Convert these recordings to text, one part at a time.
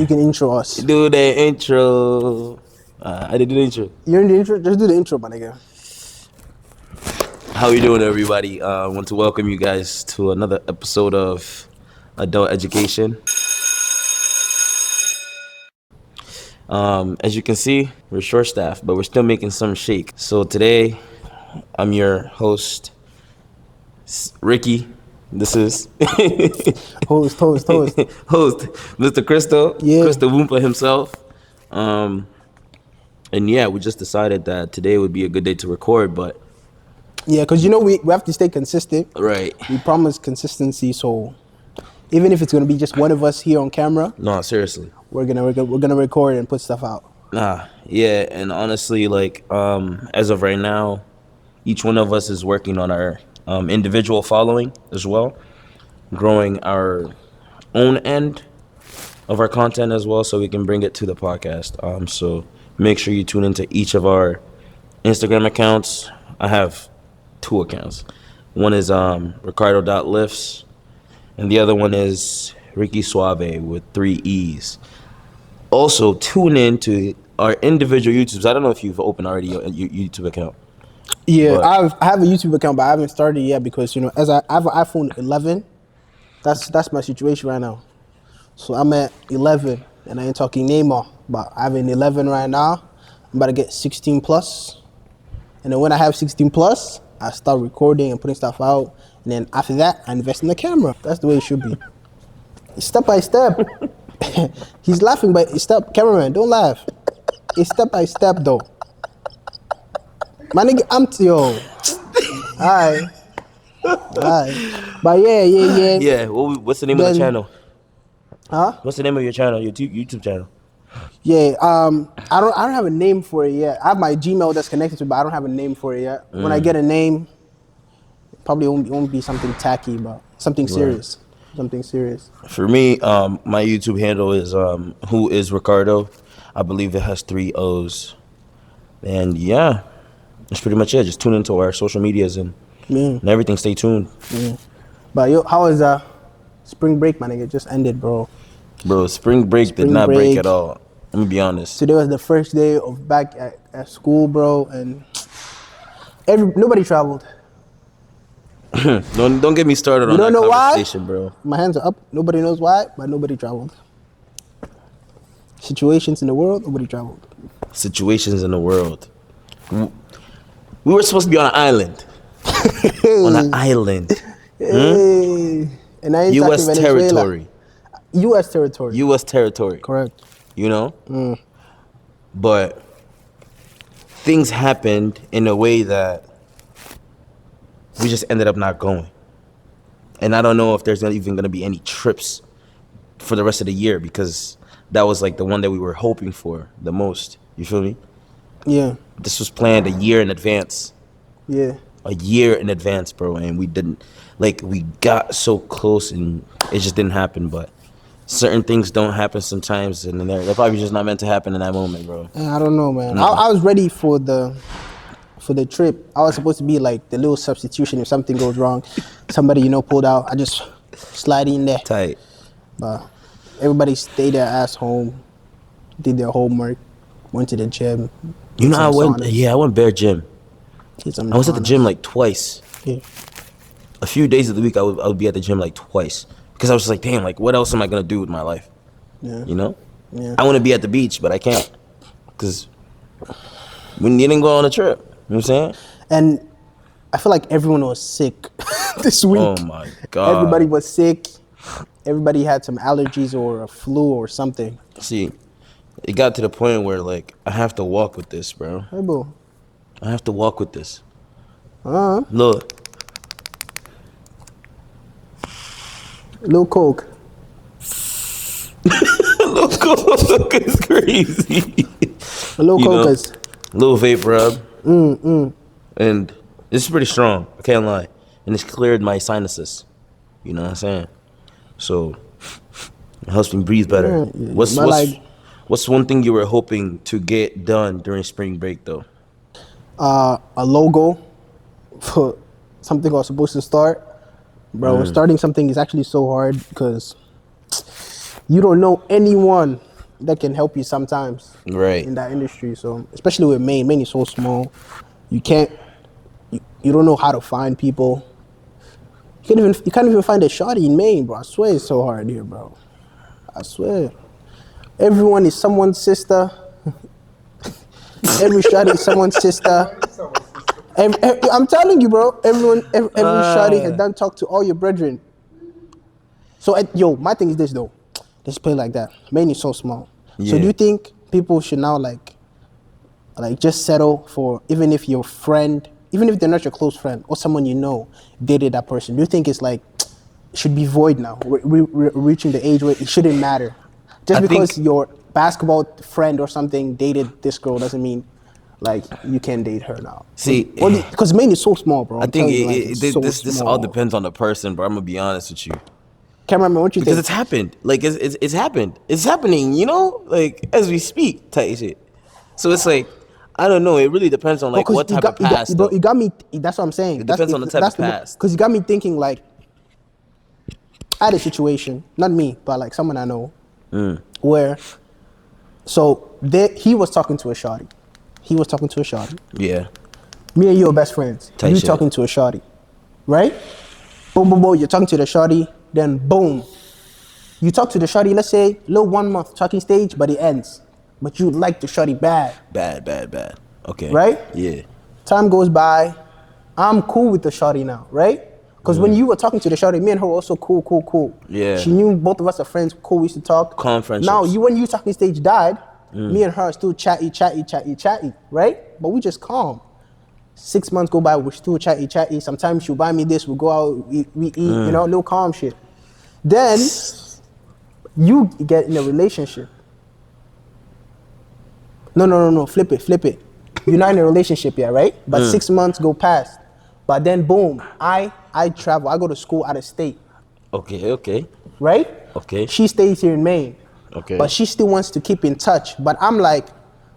You can intro us. Do the intro. I did the intro. You're in the intro? Just do the intro, my nigga. How you doing, everybody? I want to welcome you guys to another episode of Adult Education. As you can see, we're short-staffed, but we're still making some shake. So today, I'm your host, Ricky. This is Host. host, Mr. Crystal, Yeah. Crystal Woompa himself. And yeah, we just decided that today would be a good day to record, but Yeah, because you know we have to stay consistent. right. We promise consistency, so even if it's gonna be just one of us here on camera, No, seriously. we're gonna record and put stuff out. Yeah, and honestly, like, as of right now, each one of us is working on our individual following as well, growing our own end of our content as well, so we can bring it to the podcast. So make sure you tune into each of our Instagram accounts. I have 2 accounts. One is Ricardo.lifts, and the other one is Ricky Suave with 3 E's. Also, tune in to our individual YouTubes. I don't know if you've opened already your YouTube account. Yeah, But- I have a YouTube account, but I haven't started yet because you know as I have an iPhone 11. That's my situation right now. So I'm at 11, and I ain't talking Neymar, but I have an 11 right now. I'm about to get 16 plus, and then when I have 16 plus, I start recording and putting stuff out, and then after that, I invest in the camera. That's the way it should be. Step by step. He's laughing, but cameraman, don't laugh. It's step by step though. My nigga, yo. Alright. But yeah. Yeah, what's the name of the Then- channel? Huh? What's the name of your channel, your YouTube channel? Yeah, I don't have a name for it yet. I have my Gmail that's connected to it, but I don't have a name for it yet. When I get a name, probably won't be something tacky, but something serious. Something serious. For me, my YouTube handle is Who is Ricardo. I believe it has 3 O's. And yeah, that's pretty much it. Just tune into our social medias and everything. Stay tuned. But yo, how was spring break, my nigga? It just ended, bro. Bro, spring break did not break at all. Let me be honest. Today was the first day of back at school, bro, and nobody traveled. Don't get me started on don't that know why? conversation, bro. My hands are up. Nobody knows why, but nobody traveled. Situations in the world, nobody traveled. Situations in the world. We were supposed to be on an island. On an island. Hey. And I ain't U.S. talking Venezuela. territory. U.S. territory. U.S. territory. Correct. You know? But things happened in a way that we just ended up not going. And I don't know if there's even going to be any trips for the rest of the year, because that was like the one that we were hoping for the most. You feel me? Yeah. This was planned a year in advance. Yeah. A year in advance, bro. And we didn't, like, we got so close and it just didn't happen. But certain things don't happen sometimes, and they're probably just not meant to happen in that moment, bro. I don't know, man. I was ready for the trip. I was supposed to be like the little substitution if something goes wrong. Somebody, pulled out. I just slide in there. Tight. But everybody stayed their ass home, did their homework, went to the gym. You know, saunas, I went bare gym. did some I was at the saunas. gym like twice. Yeah. A few days of the week, I would be at the gym like twice. Because I was just like, damn, like, what else am I going to do with my life? Yeah. You know? Yeah. I want to be at the beach, but I can't. Because we didn't go on a trip. You know what I'm saying? And I feel like everyone was sick this week. Oh, my God. Everybody was sick. Everybody had some allergies or a flu or something. See, it got to the point where, like, I have to walk with this, bro. Hey, boo. I have to walk with this. Uh-huh. Look. Lil Coke. Lil Coke is crazy. Lil You know? Coke is... Little vape rub. And this is pretty strong, I can't lie. And it's cleared my sinuses. You know what I'm saying? So it helps me breathe better. Yeah. What's one thing you were hoping to get done during spring break though? A logo for something I was supposed to start. Bro, starting something is actually so hard because you don't know anyone that can help you sometimes Right. in that industry. So especially with Maine. Maine is so small. You can't. You don't know how to find people. You can't even find a shawty in Maine, bro. I swear it's so hard here, bro. I swear. Everyone is someone's sister. Every shawty is someone's sister. I'm telling you, bro. Every shawty has done talk to all your brethren. So, yo, my thing is this though. Let's play like that. Maine is so small. Yeah. So, do you think people should now like just settle for even if your friend, even if they're not your close friend or someone you know dated that person? Do you think it's like should be void now? We're reaching the age where it shouldn't matter. Just because your basketball friend or something dated this girl doesn't mean like you can date her now. See, because Maine is so small, bro. I think this all small. depends on the person, bro. I'm gonna be honest with you. Cameraman, what you Because think? it's happened. Like it's happened. It's happening, you know? Like as we speak, type shit. So it's like, I don't know. It really depends on like what type of past. Bro, you got me. That's what I'm saying. It depends on the type of past. Because you got me thinking like, I had a situation, not me, but like someone I know, where, so he was talking to a shawty. Yeah. Me and you are best friends. Tight You shit. talking to a shawty, right? Boom, boom, boom. You're talking to the shawty. Then boom, you talk to the shawty. Let's say little 1 month talking stage, but it ends. But you like the shawty bad. Bad. Okay. Right? Yeah. Time goes by. I'm cool with the shawty now, right? Because when you were talking to the shawty, me and her were also cool. Yeah. She knew both of us are friends, cool, we used to talk. Calm friendships. Now, when you talking stage died, me and her are still chatty, right? But we just calm. 6 months go by, we're still chatty. Sometimes she'll buy me this, we'll go out, we eat, you know, no calm shit. Then, you get in a relationship. No, flip it. You're not in a relationship yet, right? But 6 months go past. But then boom, I travel, I go to school out of state. Okay. Right? Okay. She stays here in Maine. Okay. But she still wants to keep in touch. But I'm like,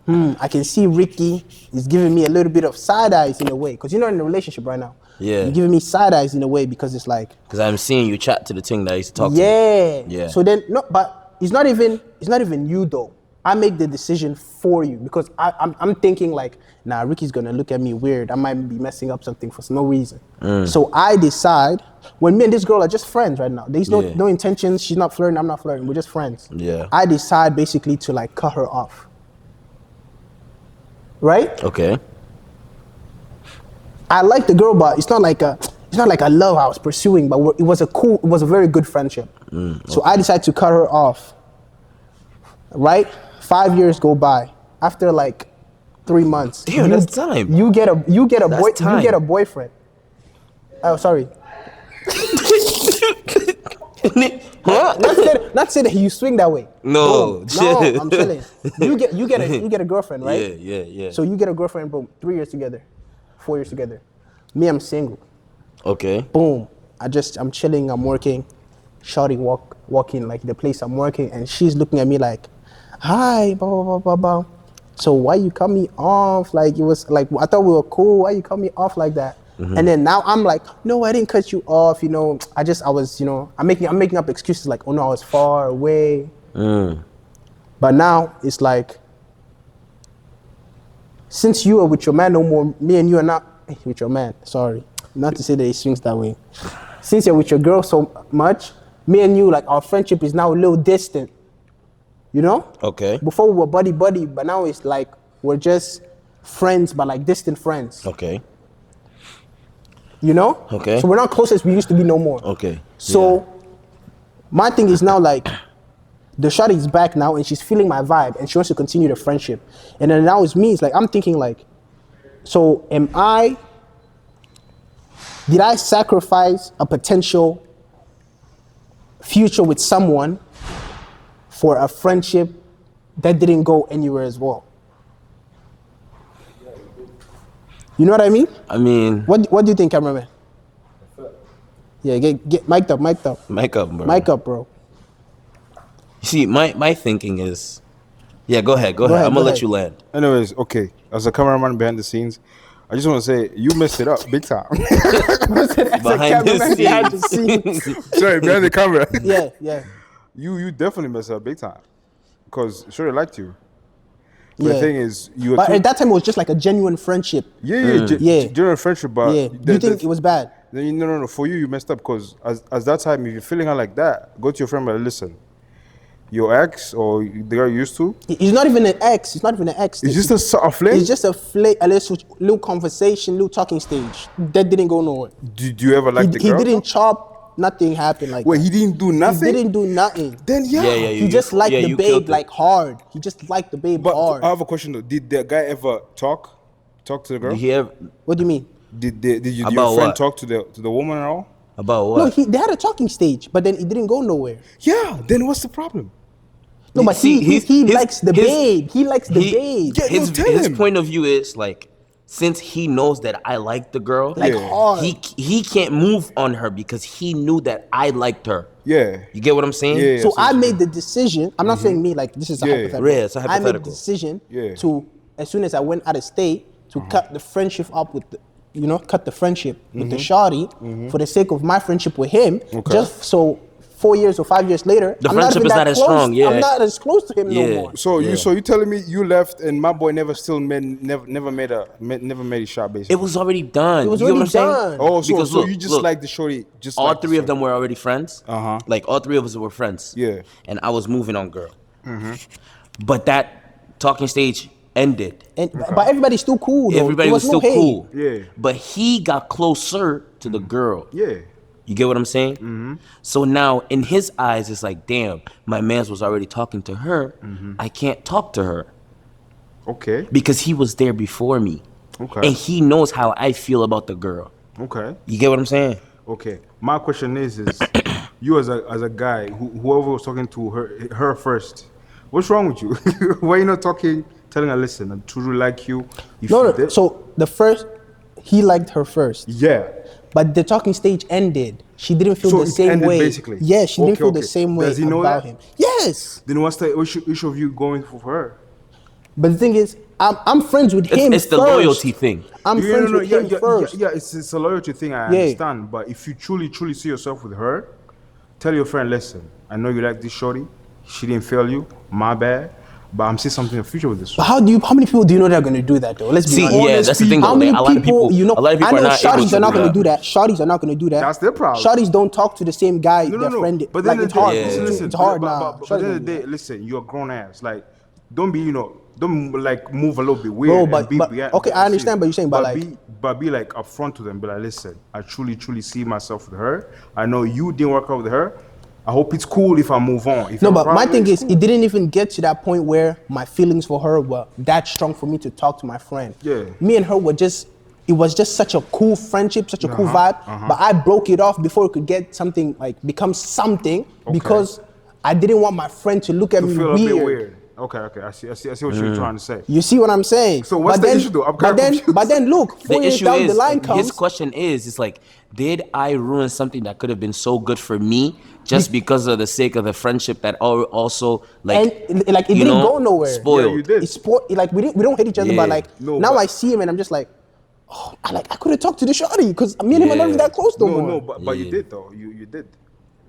I can see Ricky is giving me a little bit of side eyes in a way. Because you're not in a relationship right now. Yeah. You're giving me side eyes in a way because it's like. Because I'm seeing you chat to the thing that I used to talk to. Yeah. So then, no, but it's not even you though. I make the decision for you because I'm thinking like, nah, Ricky's gonna look at me weird. I might be messing up something for no reason. So I decide, when me and this girl are just friends right now, there's no intentions, she's not flirting, I'm not flirting, we're just friends. Yeah. I decide basically to like cut her off. Right? Okay. I like the girl, but it's not like a love I was pursuing, but it was a very good friendship. So I decided to cut her off. Right? 5 years go by. After like 3 months, Damn, that's time. You get a boyfriend. Oh, sorry. Not say that you swing that way. No, No, I'm telling you. You get a girlfriend, right? Yeah. So you get a girlfriend, boom, 3 years together, 4 years together. Me, I'm single. Okay. Boom. I'm chilling, I'm working. Shawty walking like the place I'm working, and she's looking at me like, hi, blah, blah, blah, blah, blah. So why you cut me off? Like, it was like, I thought we were cool. Why you cut me off like that? And then now I'm like, no, I didn't cut you off. You know, I was, you know, I'm making up excuses like, oh no, I was far away. But now it's like, since you are with your man no more, me and you are not with your man. Sorry, not to say that it swings that way. Since you're with your girl so much, me and you, like, our friendship is now a little distant. You know? Okay. Before we were buddy, but now it's like we're just friends, but like distant friends. Okay. You know? Okay. So we're not close as we used to be no more. Okay. So my thing is now like, the shawty is back now and she's feeling my vibe and she wants to continue the friendship. And then now it's me, it's like, I'm thinking like, so did I sacrifice a potential future with someone for a friendship that didn't go anywhere as well? You know what I mean? I mean, What do you think, cameraman? Yeah, get mic'd up. mic up, bro. Mic up, bro. You see, my thinking is, yeah, go ahead. I'm gonna let you land. Anyways, okay. As a cameraman behind the scenes, I just want to say you messed it up big time. Behind the scenes. Sorry, behind the camera. Yeah. You definitely messed up big time. because Shorty liked you. But the Yeah. thing is, you were But too. at that time, it was just like a genuine friendship. Yeah. General friendship, but Yeah. Do you think it was bad? Then no. For you messed up because as that time, if you're feeling her like that, go to your friend and listen. Your ex or the girl you used to, He's not even an ex. He's not even an ex. it's just a sort of flame. It's just a little conversation, little talking stage. That didn't go nowhere. Do you ever like the He girl? didn't chop. Nothing happened like Wait, that. he didn't do nothing. He didn't do nothing. Then yeah. Yeah, He just liked the you babe killed it. like hard. He just liked the babe But hard. I have a question though. Did the guy ever talk to the girl? Did he ever, What do you mean? Did your About friend what? talk to the woman at all? about No, what? they had a talking stage, but then it didn't go nowhere. Yeah. Then what's the problem? No, but See, he his- likes the his- babe. He likes the babe. Yeah, his no, tell his him. point of view is like, since he knows that I like the girl, Like Yeah. hard. he can't move on her because he knew that I liked her. Yeah. You get what I'm saying? Yeah. So so I it's- made the decision. I'm not saying me, like this is a Yeah. hypothetical. Yeah, it's a I made the hypothetical. decision Yeah. to, as soon as I went out of state, to cut the friendship up with the, cut the friendship with the shawty for the sake of my friendship with him. Okay. Just so 4 years or 5 years later, The I'm friendship even is that not as close- strong, yeah. I'm not as close to him no Yeah. more. So Yeah. you telling me you left and my boy never made a shot basically. It was already done. It was You get what already I'm saying? done. Oh, so, Because so look, you just look, like the shorty, just all like the three of shorty. them were already friends. Uh-huh. Like all three of us were friends. Yeah. And I was moving on, girl. But that talking stage ended. And but everybody's still cool. Though. Everybody There was no still hate. cool. Yeah. But he got closer to the girl. Yeah. You get what I'm saying? So now in his eyes, it's like, damn, my man's was already talking to her. I can't talk to her Okay. because he was there before me. Okay. And he knows how I feel about the girl. Okay. You get what I'm saying? Okay. My question is you as a guy, whoever was talking to her first, what's wrong with you? Why you not talking, telling her, listen, I truly like you. If No, you no. did- So the first, he liked her first. yeah. But the talking stage ended. She didn't feel So the it same ended way. basically? Yeah, she didn't Okay, feel the okay. same way Does he know about that? him. Yes. Then what's the issue of you going for her? But the thing is, I'm friends with him It's the first. loyalty thing. I'm Yeah, friends no, with yeah, him yeah, first. Yeah, it's a loyalty thing, I Yeah. understand. But if you truly see yourself with her, tell your friend, listen, I know you like this shorty. She didn't fail you. My bad. But I'm seeing something in the future with this But one. how many people do you know that are going to do that though? Let's be See, honest. yeah, that's the thing. How Though. many A lot of people, you know? a lot of people I know are not able shawties to are not do going to that. do that. Shawties are not going to do that. That's their problem. Shawties don't talk to the same guy No, their friend. But Like then it's hard. Yeah. It's hard but, now. But at the end of the day, listen, you're a grown ass. Like, don't be, don't like move a little bit weird. Bro, and but- be but- behind- okay, I understand, but you're saying, but be like upfront to them. Be like, listen, I truly see myself with her. I know you didn't work out with her. I hope it's cool if I move on. If No, you have but a my problem, thing it's is, cool. it didn't even get to that point where my feelings for her were that strong for me to talk to my friend. Yeah. Me and her were just, it was just such a cool friendship, such a cool vibe. But I broke it off before it could get something, like become something, because I didn't want my friend to look at to me feel weird. a bit weird. Okay, I see what you're trying to say. You see what I'm saying? So what's But the then- issue though? I'm but kinda then, confused. but then look, The 4 years issue down is, the line comes. his question is, it's like, did I ruin something that could have been so good for me just because of the sake of the friendship that also like, and like it you didn't know, go nowhere. spoiled. Yeah, you did. It's like we don't hate each other, Yeah. but like No, now but- I see him and I'm just like, oh, I could have talked to the shorty because me and him are not even Yeah. that close no more. No, but you Yeah. did though. You did.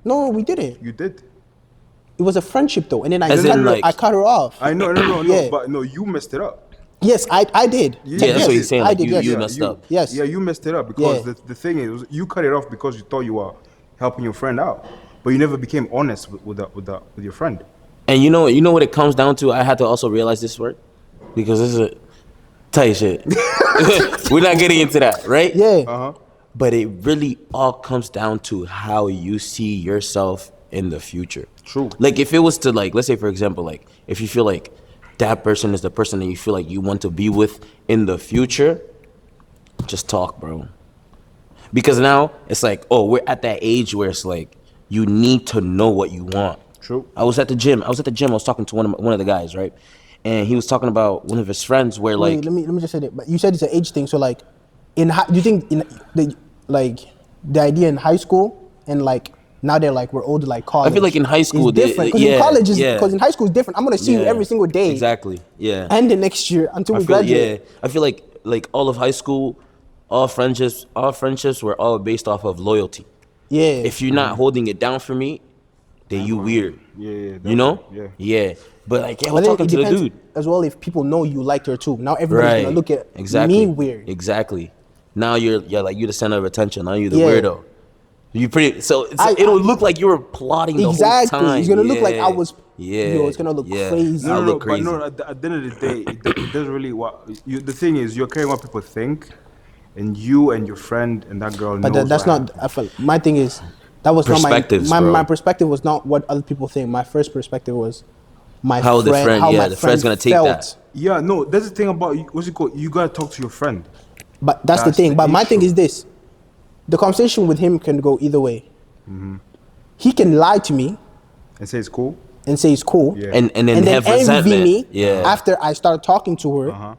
No, we didn't. You did. It was a friendship though, and then As in, like- I cut her off. I know, no, Yeah. but no, you messed it up. Yes, I did. Yeah, that's Yes, what he's saying, I like, did. you- Yes. you messed up. Yes. Yeah, you messed it up because Yeah. the thing is, you cut it off because you thought you were helping your friend out, but you never became honest with your friend. And you know what it comes down to? I had to also realize this word because this is a tight shit. We're not getting into that, right? Yeah. But it really all comes down to how you see yourself in the future. True. Like if it was to like, let's say for example, like if you feel like that person is the person that you feel like you want to be with in the future, just talk, bro. Because now it's like, oh, we're at that age where it's like you need to know what you want. True. I was at the gym. I was talking to one of the guys, right? And he was talking about one of his friends where like Wait, let me just say that. But you said it's an age thing, so like, do you think in the idea in high school and like now they're like we're older, like college? I feel like in high school, it's different because yeah, in college is yeah. because in high school it's different. I'm gonna see you Yeah, every single day, Exactly. Yeah. and the next year until we I feel, graduate. yeah. I feel like all of high school, all friendships were all based off of loyalty. Yeah. If you're not holding it down for me, then you weird. Yeah, You know? yeah. Yeah. But like, yeah, we're But then talking it to the depends dude. as well if people know you liked her too. Now everybody's gonna look at Exactly. me weird. Exactly. Now you're like you the center of attention. Now you're the Yeah. weirdo. You pretty so it'll look like you were plotting the whole Exactly. time. It's gonna look like I was. Yeah. Yo, it's gonna look crazy. No, I'll no, no. look But crazy. no, at the end of the day, it doesn't really. The thing is, you're caring what people think, and you and your friend and that girl. But knows that's what not. happened. I felt my thing is that was not Perspectives, my bro. my perspective was not what other people think. My first perspective was my How the friend. friend- How yeah, my the friend friend's gonna take felt. that. Yeah, no. That's the thing about what's it called. You gotta talk to your friend. But that's the That's thing. the But my thing issue. is this: the conversation with him can go either way. Mm-hmm. He can lie to me And say it's cool. and say it's cool, Yeah. And then and then have envy resentment. me Yeah. after I start talking to her. Uh-huh.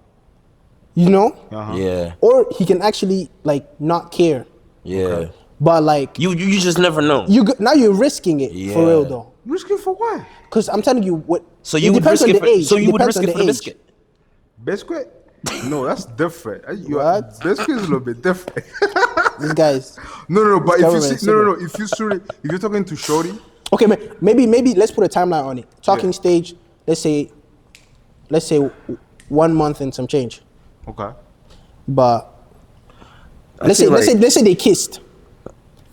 You know, Yeah. or he can actually like not care. Yeah. But like You just never know. now you're risking it for real Yeah. though. Risking for what? Because I'm telling you what. So you it would depends risk on it the for, age. so you would depends risk on it for the age. biscuit. Biscuit? No, that's different. What? Biscuit is a little bit different. These guys. No, but if you government see, no, if you're talking to Shorty, Okay, maybe let's put a timeline on it. Talking Yeah. stage. Let's say 1 month and some change. okay. But I'd let's say, say they kissed,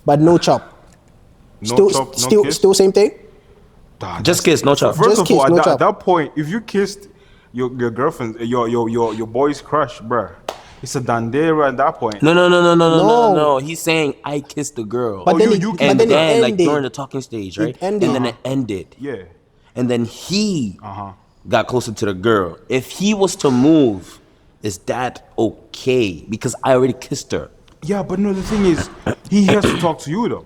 but no chop. No chop, no kiss? still same thing. Just kiss, no chop. First Just of kiss, all, no at chop. that point, if you kissed your girlfriend, your boy's crush, bruh, it's a dandera at that point. No. He's saying I kissed the girl. But Oh, then you- it, you but and then then it like ended. during the talking stage, right? ended. And then it ended. Yeah. And then he Uh-huh. got closer to the girl. If he was to move, is that okay? Because I already kissed her. Yeah, but no, the thing is, he has to talk to you though.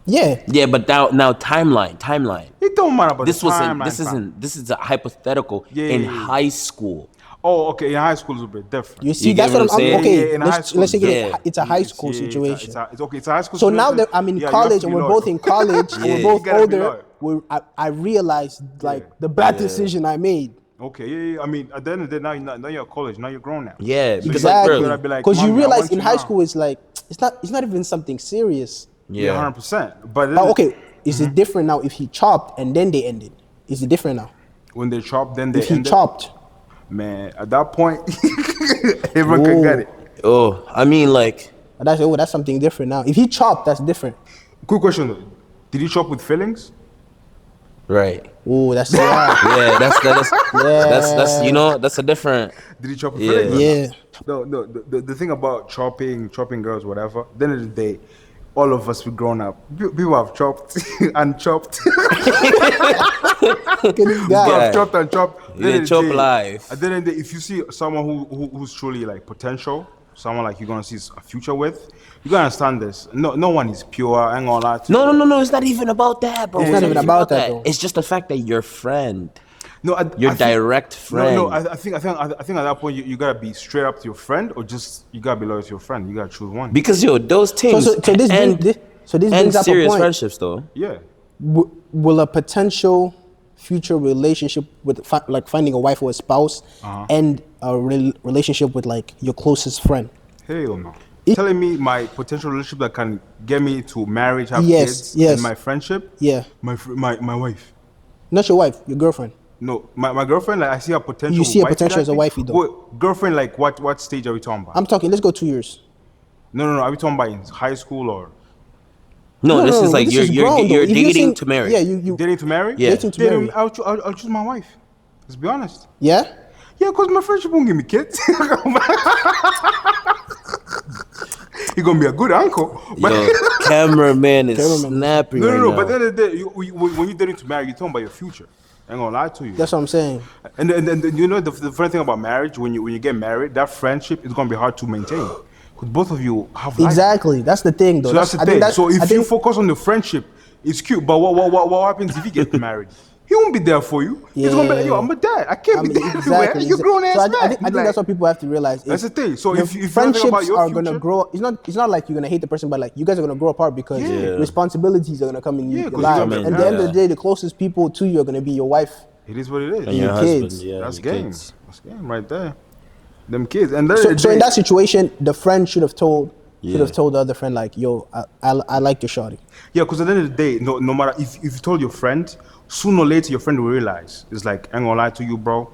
Yeah. Yeah, but now timeline. It don't matter about This the wasn't. timeline, This fam. isn't. This is a hypothetical Yeah, in yeah, yeah. high school. Oh, okay. In high school, it's a bit different. You see, You that's get what what I'm I'm saying? okay. Yeah, in high let's school, say yeah. it's a high school Yeah, situation. It's okay. It's a high school. So now situation. that I'm in Yeah, you have college to and be we're loyal. both in college and Yeah. we're You both gotta be older, I realized like the bad decision I made. Okay, yeah. I mean, at the end of the day, now you're at college. Now you're grown now. Yeah, So because you like, Exactly. bro, gotta be like, Because you "Mommy, I realize want in you high now." school it's like it's not even something serious. Yeah, 100%. But then But okay, is it different now if he chopped and then they ended? Is it different now? when they chop, then they If he end it. chopped, Man, at that point, everyone can get it. oh, I mean, like, that's something different now. If he chopped, that's different. Quick question though: did he chop with feelings? right? Oh, that's Yeah, that's you know, that's a different. Did he chop with Yeah. feelings? yeah. No. The thing about chopping girls, whatever. At the end of the day, all of us we grown up. People have chopped and chopped. Look at this People guy. Yeah. have chopped and chopped. At the They end of the chop day- live. At the end of the day, if you see someone who's truly like potential, someone like you're gonna see a future with, you gotta understand this. No one is pure. I ain't gonna lie to you. No. It's not even about that, bro. It's not even about that, though. It's just the fact that your friend, No, your I think- direct friend. No, I think at that point you gotta be straight up to your friend, or just you gotta be loyal to your friend. You gotta choose one. Because yo, those things so this and, brings up a serious point. friendships though. Yeah. Will a potential future relationship with like finding a wife or a spouse end a relationship with like your closest friend? Hell no. Telling me my potential relationship that can get me to marriage, have Yes, kids, yes. and my friendship. Yeah. My wife. Not your wife, your girlfriend. No, my girlfriend. Like I see a potential. You see a wife potential that as a thing. wifey, though. Wait, girlfriend, like what stage are we talking about? I'm talking. Let's go 2 years. No. Are we talking about in high school or No, this is like this is you're grown, though. If dating seen- to marry. Yeah, you dating to marry? Yeah. Dating to marry. I'll choose my wife. Let's be honest. Yeah. Yeah, because my friendship won't give me kids. You're gonna be a good uncle. But Yo, cameraman is Cameraman. snapping no. right now. But at the end of the day, when you're dating to marry, you're talking about your future. I ain't gonna lie to you. That's what I'm saying. And you know the funny thing about marriage, when you get married, that friendship is gonna be hard to maintain. Because both of you have life. Exactly. That's the thing, though. So that's the I think thing. So I if you think- focus on the friendship, it's cute. But what happens if you get married? He won't be there for you. He's gonna be like, yo, I'm a dad. I can't be there everywhere. You grown ass So man. I think that's what people have to realize. That's the thing. So the if you think friendships about your are future, gonna grow, it's not like you're gonna hate the person, but like you guys are gonna grow apart because Yeah. responsibilities are gonna come in Yeah, your 'cause life. you're gonna And be- at the end of yeah. the day, the closest people to you are gonna be your wife. it is what it is. And your kids. husband, yeah, That's your game. kids. That's game right there. Them kids. And then So in that situation, the friend should have told should have told the other friend like, yo, I like your shorty. Yeah, because at the end of the day, no matter if you told your friend, sooner or later your friend will realize. It's like, I ain't gonna lie to you, bro.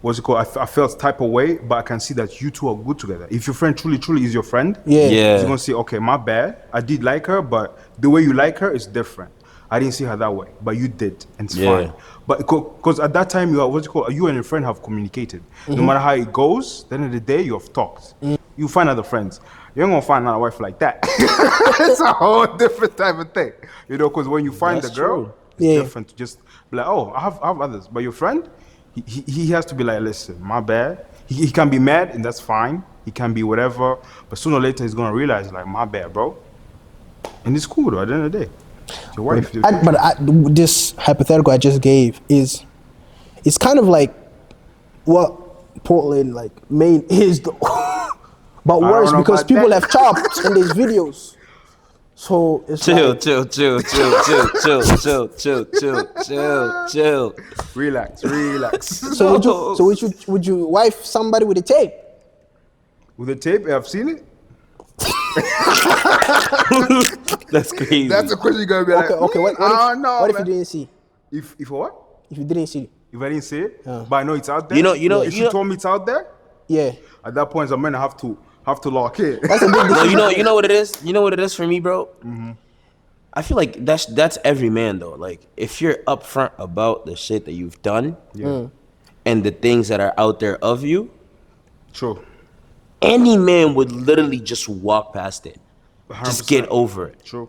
What's it called? I felt type of way, but I can see that you two are good together. If your friend truly is your friend, Yeah. he's gonna say, okay, my bad. I did like her, but the way you like her is different. I didn't see her that way, but you did, and it's fine. But because at that time, you and your friend have communicated. No matter how it goes, at the end of the day, you have talked. You find other friends. You ain't gonna find another wife like that. It's a whole different type of thing, because when you find the girl, it's different to just be like, oh, I have others. But your friend, he has to be like, listen, my bad. He can be mad, and that's fine. He can be whatever, but sooner or later he's gonna realize, like, my bad, bro. And it's cool though. At the end of the day, it's your wife. This hypothetical I just gave it's kind of like what Portland, like, Maine is though. But worse, because people have chopped in these videos. So it's chill. Relax. So would you wife somebody with a tape? With a tape, I've seen it. That's crazy. That's a question you gotta be like. Okay. What if you didn't see? If what? If you didn't see? If I didn't see it, but I know it's out there. If you told me it's out there, yeah. At that point, I'm gonna have to lock in. That's a big decision. No, you know what it is? You know what it is for me, bro? I feel like that's every man though. Like, if you're upfront about the shit that you've done and the things that are out there of you, True. any man would literally just walk past it. 100%. Just get over it. True.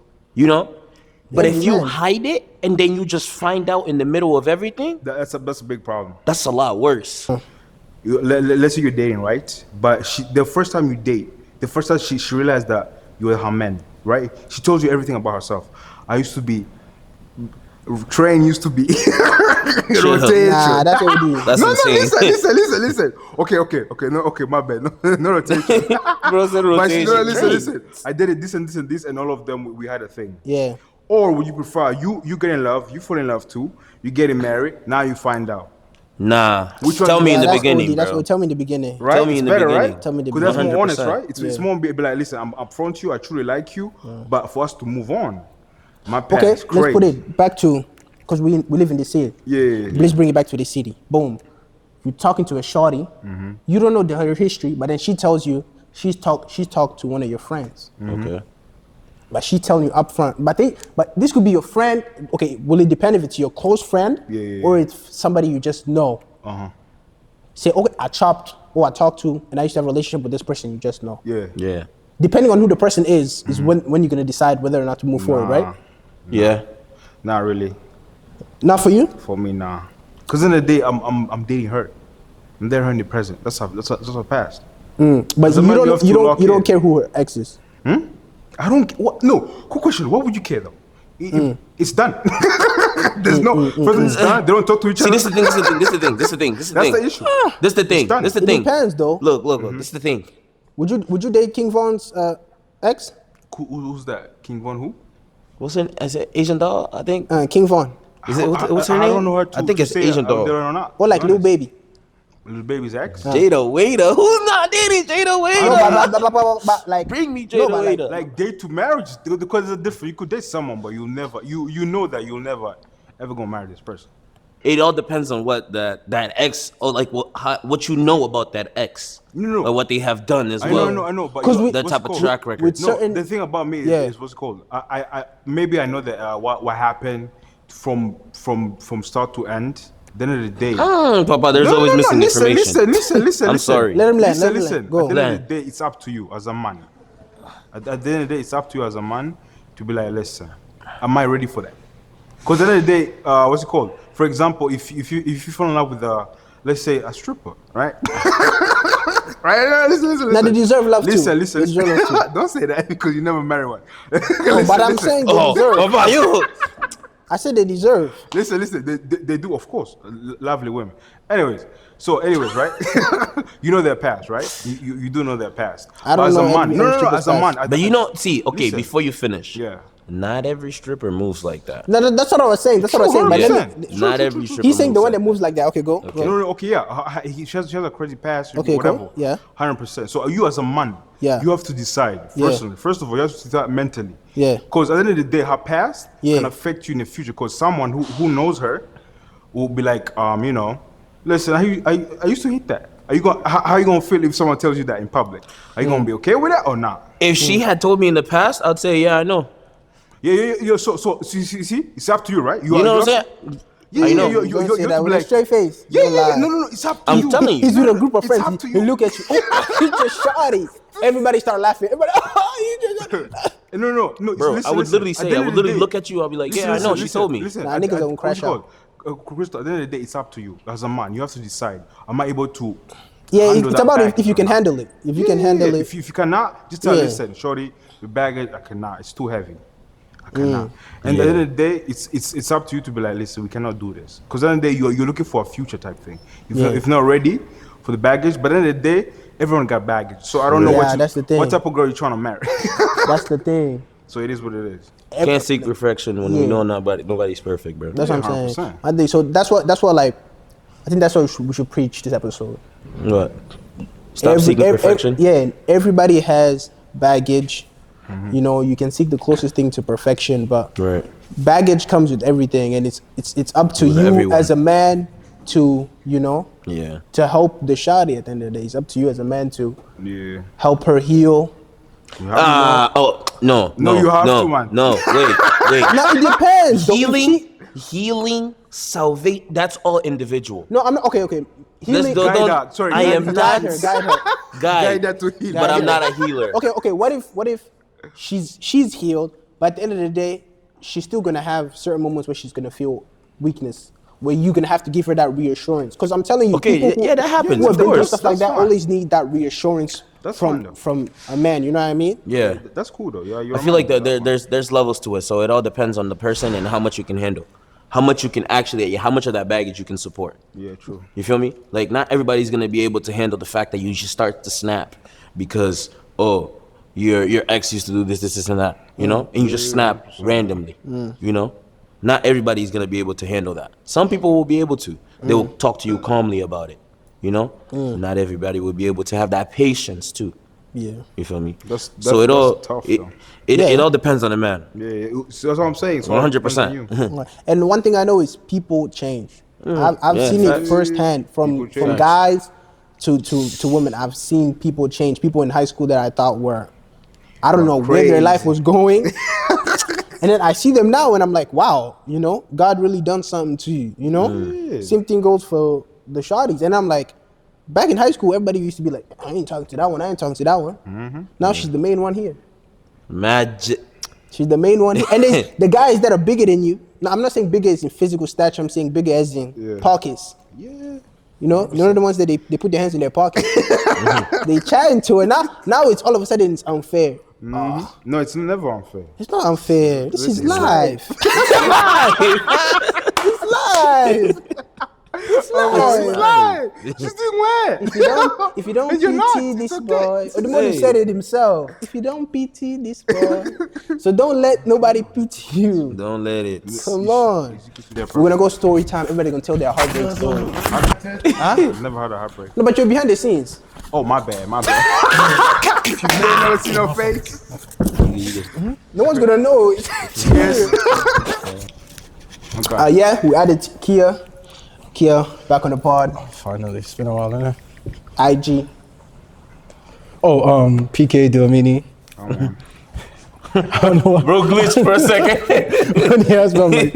But if you hide it and then you just find out in the middle of everything, That's a big problem. that's a lot worse. Let's say you're dating, right? But the first time you date, the first time she realized that you were her man, right? She told you everything about herself. Train used to be rotation. Nah, that's what we do. That's insane. Listen. Okay, my bad. No rotation. Bro said But rotation. listen. I did it this and this and this, and all of them, we had a thing. Yeah. Or would you prefer, you get in love, you fall in love too, you getting married, now you find out. Nah. Which one Tell do me you in the That's beginning, OD. That's bro. what tell me in the beginning. Right? Tell me It's in the better, beginning. right? Tell me the Because that's more honest, 100%. right? It's more be like, listen, I'm upfront to you, I truly like you, but for us to move on, my past Okay, is crazy. let's put it back to, because we live in the city. Yeah. Let's bring it back to the city. Boom. You're talking to a shorty. You don't know her history, but then she tells you she's talked to one of your friends. Okay. But she telling you up front. But this could be your friend. Okay, will it depend if it's your close friend or it's somebody you just know? Say, okay, I talked to, and I used to have a relationship with this person you just know. Yeah. Depending on who the person is when you're gonna decide whether or not to move forward, right? Yeah. Not really. Not for you? For me, nah. Because in the day, I'm dating her. I'm dating her in the present. That's her past. But you don't care who her ex is. I don't. What? No. Quick question. What would you care though? It's done. There's no. First, it's done. They don't talk to each See, other. this is the thing. That's the issue. This is the thing. It's done. This is the It thing. depends though. Look. This is the thing. Would you date King Von's ex? Who's that? King Von who? What's her? Is it Asian doll? I think. King Von. Is it? What's her I name? don't know her. I think it's say Asian doll. Or not. Or like Lil Baby. Lil Baby's ex. Jada Waiter. Who's not dating Jada No, Waiter? but like Bring me no, Jada but Waiter. Like date to marriage because it's different. You could date someone, but you'll never. You know that you'll never ever gonna marry this person. It all depends on what that ex, or like what you know about that ex. No. Or what they have done as I well. know. But 'Cause that type of track record. with No, certain- the thing about me is what's it called. I maybe I know that what happened from start to end. At the end of the day, Papa, there's always missing information. Listen. I'm sorry. Let him land, Listen, let him listen. land. Go. At the end of Land. the day, it's up to you as a man. At the end of the day, it's up to you as a man to be like, listen, am I ready for that? Because at the end of the day, what's it called? For example, if you fall in love with let's say a stripper, right? Right? No, listen. Now they deserve love too. Listen. They deserve love too. Don't say that because you never marry one. No, but I'm saying they deserve. Papa, you. I said they deserve. Listen. They do, of course. Lovely women. Anyways, right? You know their past, right? You do know their past. I don't As know a man, every no. stripper's As a man, past. But you know, see, okay, Listen. before you finish. Yeah. Not every stripper moves like that. No, that's what I was saying. That's what I was saying. But True, let me, 100%. Not every stripper he's saying the moves one like that moves like that. Okay, go. Okay. No, okay, yeah. She has a crazy past, Okay, whatever. cool. Yeah. 100%. So you as a man, Yeah. you have to decide, Yeah. personally. First of all, you have to decide mentally. Yeah. Because at the end of the day, her past Yeah. can affect you in the future. Because someone who knows her will be like, listen, I used to hate that. How are you gonna feel if someone tells you that in public? Are you gonna be okay with that or not? If she had told me in the past, I'd say, yeah, I know. Yeah. So see, it's up to you, right? You know what I'm saying? Yeah, I know. You Don't say have that to be with a like, straight face. yeah, Don't lie. No. It's up to I'm you. telling you. He's with a group of It's friends. up to He you. look at you. Oh, he just shot it. Everybody start laughing. Everybody, oh, you just. No. Bro, listen, I would listen. literally At say, the I end would of the literally day- look at you. I'll be like, yeah, I know. She told me. Listen, Nah, niggas don't crash out. Crystal, at the end of the day, it's up to you. As a man, you have to decide. Am I able to? Yeah, handle it's that about baggage if you or can not? handle it. If you can handle it. If you cannot, just tell Yeah. listen, shorty, the baggage I cannot. It's too heavy. I cannot. And at the end of the day, it's up to you to be like, listen, we cannot do this. Because at the end of the day, you're looking for a future type thing. If not ready for the baggage, but at the end of the day, everyone got baggage. So I don't know Yeah, that's the thing. what type of girl you're trying to marry. That's the thing. So it is what it is. Can't seek perfection when we Yeah. know nobody's perfect, bro. That's what I'm 100%. saying. I think so. That's what like. I think that's what we should preach this episode. What? Stop seeking perfection? Yeah, and everybody has baggage. You know, you can seek the closest thing to perfection, but Right. baggage comes with everything, and it's up to With you everyone. as a man to Yeah. to help the shawty at the end of the day. It's up to you as a man to Yeah. help her heal. You have to know. No, you have to, man. No, wait. Now it depends. though. If Healing, salvation, that's all individual. No, I'm not. Okay. Healing. Don't- Guide that. Sorry, I guide am that. not Guide her. guide, that to heal. but I'm not a healer. Okay. What if she's healed, but at the end of the day, she's still gonna have certain moments where she's gonna feel weakness, where you're gonna have to give her that reassurance. Because I'm telling you, Okay, people yeah, that happens, who have of been through course. stuff like That's that fine. always need that reassurance That's fine, though. from a man. You know what I mean? Yeah. That's cool though. Yeah, you're I feel like right. there's levels to it, so it all depends on the person and how much you can handle, how much you can actually, how much of that baggage you can support. Yeah, true. You feel me? Like not everybody's gonna be able to handle the fact that you just start to snap because your ex used to do this and that, you know, and you just snap randomly, you know. Not everybody's gonna be able to handle that. Some people will be able to. They will talk to you calmly about it, you know. Not everybody will be able to have that patience too. Yeah. You feel me? That's tough, it, though. it all depends on the man. Yeah, so that's what I'm saying. So 100%. depends on you. And one thing I know is people change. I've Yeah, seen it facts. firsthand People from change. guys to women. I've seen people change. People in high school that I thought were, I don't know where their life crazy. was going. And then I see them now and I'm like, wow, you know, God really done something to you, you know? Yeah. Same thing goes for the shawties. And I'm like, back in high school, everybody used to be like, I ain't talking to that one, I ain't talking to that one. Now she's the main one here. Magic. She's the main one. And there's the guys that are bigger than you. Now, I'm not saying bigger as in physical stature. I'm saying bigger as in pockets. Yeah. You know the ones that they put their hands in their pocket. They chat into it. Now it's all of a sudden it's unfair. No, it's never unfair. It's not unfair. This is It's life. It's life. It's life. She's doing what? If you don't And you're not. PT this It's okay. boy, or the more he said it himself. If you don't PT this boy, so don't let nobody PT you. Don't let it. Come on. We're gonna go story time. Everybody gonna tell their heartbreak story. I've never had a heartbreak. No, but you're behind the scenes. Oh, my bad. You never seen her face? No one's gonna know. Yes. Okay. Yeah, we added Kia. Kia back on the pod. Finally, it's been a while, isn't it? IG. Oh, PK Dillamini. Oh, man. I don't know what Bro glitched for a second. when he asked me, I'm like,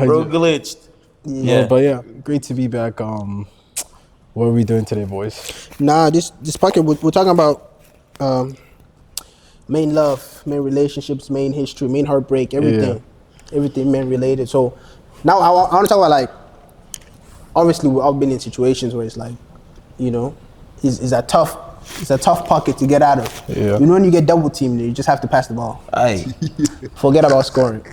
Bro glitched. yeah. But yeah, great to be back. What are we doing today, boys? Nah, this podcast we're talking about main love, main relationships, main history, main heartbreak, everything, everything man related. So now I want to talk about like, obviously we've all been in situations where it's like, you know, it's a tough pocket to get out of. Yeah. You know when you get double teamed, you just have to pass the ball. Aye. Forget about scoring.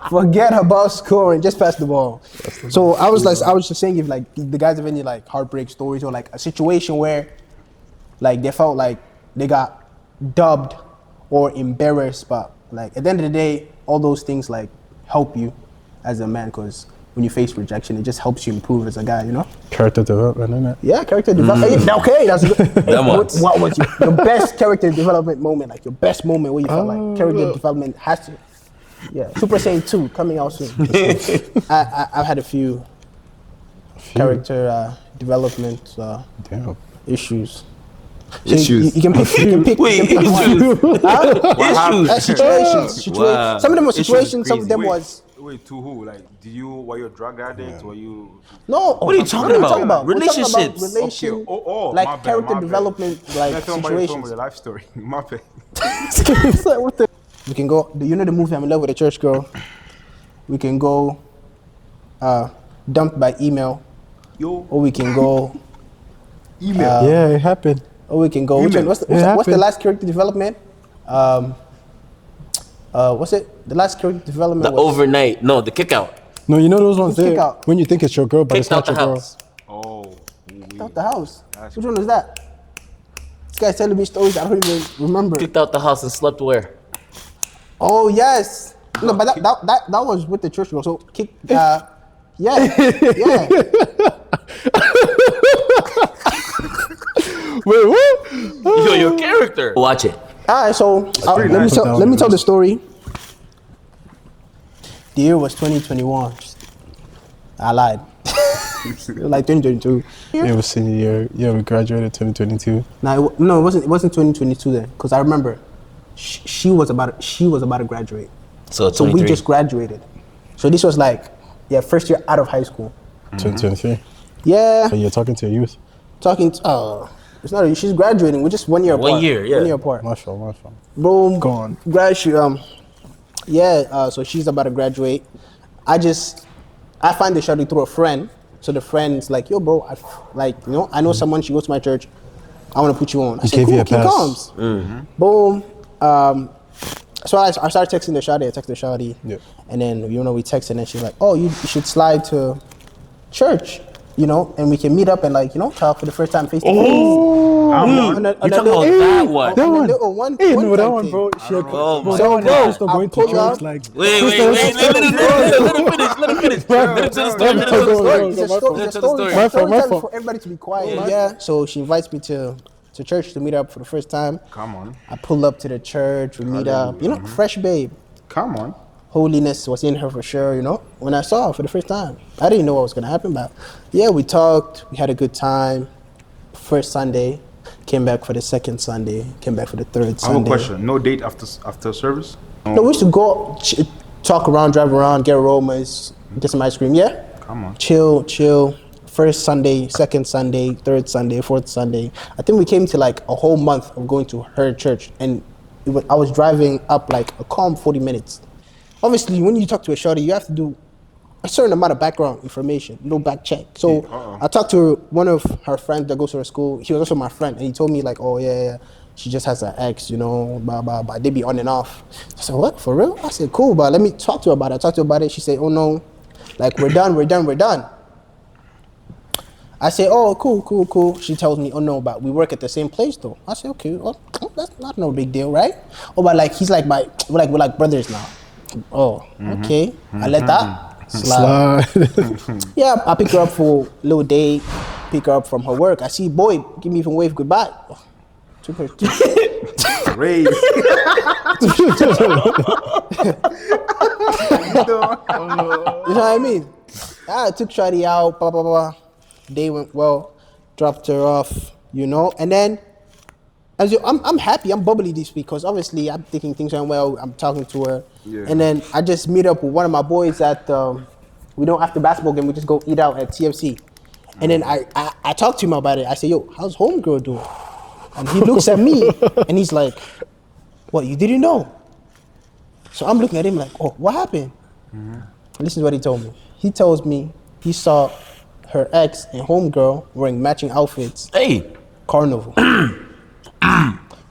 Forget about scoring. Just pass the ball. So I was just saying, if like the guys have any like heartbreak stories or like a situation where like they felt like they got dubbed or embarrassed, but Like at the end of the day, all those things like help you as a man, because when you face rejection, it just helps you improve as a guy, you know? Character development, isn't it? Yeah, character development. Okay, that's good. Hey, ones. what was your best character development moment? Like your best moment where you felt like character development has to. Yeah, Super Saiyan 2 coming out soon. I've had a few character development Damn. issues. Issues. You can pick. Wait, you can pick issues. one. Huh? Issues. Situations. Wow. Some of them were Issues situations. Some of crazy. them was Wait, to who? Like, were you a drug addict? Were you? no. What are you talking about? We're talking about Relationships. relation, Okay. Oh, like my bad, character my bad. development, like That's somebody told me situations. the life story. My bad. It's like, what the? We can go. You know the movie I'm in love with a church girl. We can go dumped by email, Yo, or we can go, email. Yeah, it happened. or we can go. Which one? Email. What's It the happened. last character development? What's it? The last character development The was overnight. No, the kick out. No, you know those ones Kick there out. when you think it's your girl, but Kicked it's not out the your girl. house. Oh, out the house. Which one was that? This guy's telling me stories I don't even remember. Kicked out the house and slept where? Oh yes. No, but that was with the church girl. So kick. Yeah. Yeah. Wait, what? Yo, your character. Watch it. All right, so pretty let nice. me tell the story. The year was 2021. I lied. It was like 2022. It was senior year. Yeah, we graduated 2022. No, it wasn't 2022 then, because I remember she was about to graduate. So So 23. we just graduated. So this was like first year out of high school. 2023. Yeah, So you're talking to a youth. talking. It's not. She's graduating. We're just 1 year apart. 1 year, yeah. 1 year apart. Marshall. Boom. Go on. So she's about to graduate. I find the shawty through a friend. So the friend's like, yo, bro, I know someone. She goes to my church. I want to put you on. I said, gave you cool, a keep pass. comes. Boom. So I started texting the shawty. I texted the shawty. Yeah. And then, we texted, and she's like, oh, you should slide to church, and we can meet up and talk for the first time face to face. You talking about that one? That one. Little one. Hey, one no, that time one, thing. bro. Oh my That one God. is just going to I'll pull church up. like. Wait. Let him finish. Let him tell the story. Let him tell the story. It's a My story. fault. It's a Tell the story. story. My fault. For everybody to be quiet. Yeah. So she invites me to church to meet up for the first time. come on, I pull up to the church. We meet up. Fresh babe. come on. Holiness was in her for sure. When I saw her for the first time, I didn't know what was gonna happen, but yeah, we talked. We had a good time. First Sunday, came back for the second Sunday. Came back for the third I have Sunday. a question. No date after service? No, we used to go talk around, drive around, get aromas, get some ice cream. Yeah. Come on. Chill. First Sunday, second Sunday, third Sunday, fourth Sunday. I think we came to like a whole month of going to her church, and I was driving up like a calm 40 minutes. Obviously, when you talk to a shorty, you have to do a certain amount of background information, back check. So I talked to one of her friends that goes to her school. He was also my friend, and he told me like, oh yeah, she just has an ex, blah blah blah. They be on and off. I said, what, for real? I said, cool, but let me talk to her about it. I talked to her about it. She said, oh no, like we're done. I say, oh, cool. She tells me, oh no, but we work at the same place though. I say, okay, well, that's not no big deal, right? Oh, but like he's like we're like brothers now. Oh, okay. I let that slide. Yeah, I pick her up for a little date. Pick her up from her work. I see, boy, give me even wave goodbye. Oh, took her. Raise. You know what I mean? I took Shadi out, blah, blah, blah. Day went well, dropped her off, and then I'm happy, I'm bubbly this week because obviously I'm thinking things went well, I'm talking to her. Yeah. And then I just meet up with one of my boys at, we don't after basketball game, we just go eat out at TFC. And then I talked to him about it. I said, yo, how's homegirl doing? And he looks at me and he's like, what, you didn't know? So I'm looking at him like, oh, what happened? This is what he told me. He tells me he saw her ex and homegirl wearing matching outfits. Hey. Carnival.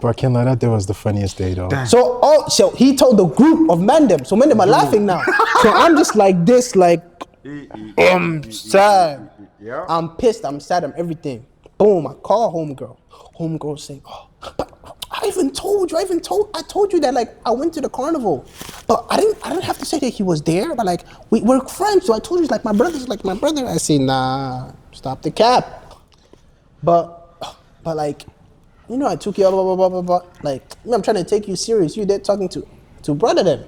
Bro, I can't lie, that day was the funniest day though. So he told the group of Mandem. So Mandem are laughing now. So I'm just like this, like, sad. Yeah. I'm pissed, I'm sad, I'm everything. Boom, I call homegirl. Homegirl saying, oh, I told you that like I went to the carnival, but I didn't have to say that he was there. But like we're friends, so I told you it's like my brother's like my brother. I say nah, stop the cap. But like, you know, I took you blah blah blah blah blah. Like I'm trying to take you serious. You there talking to brother them,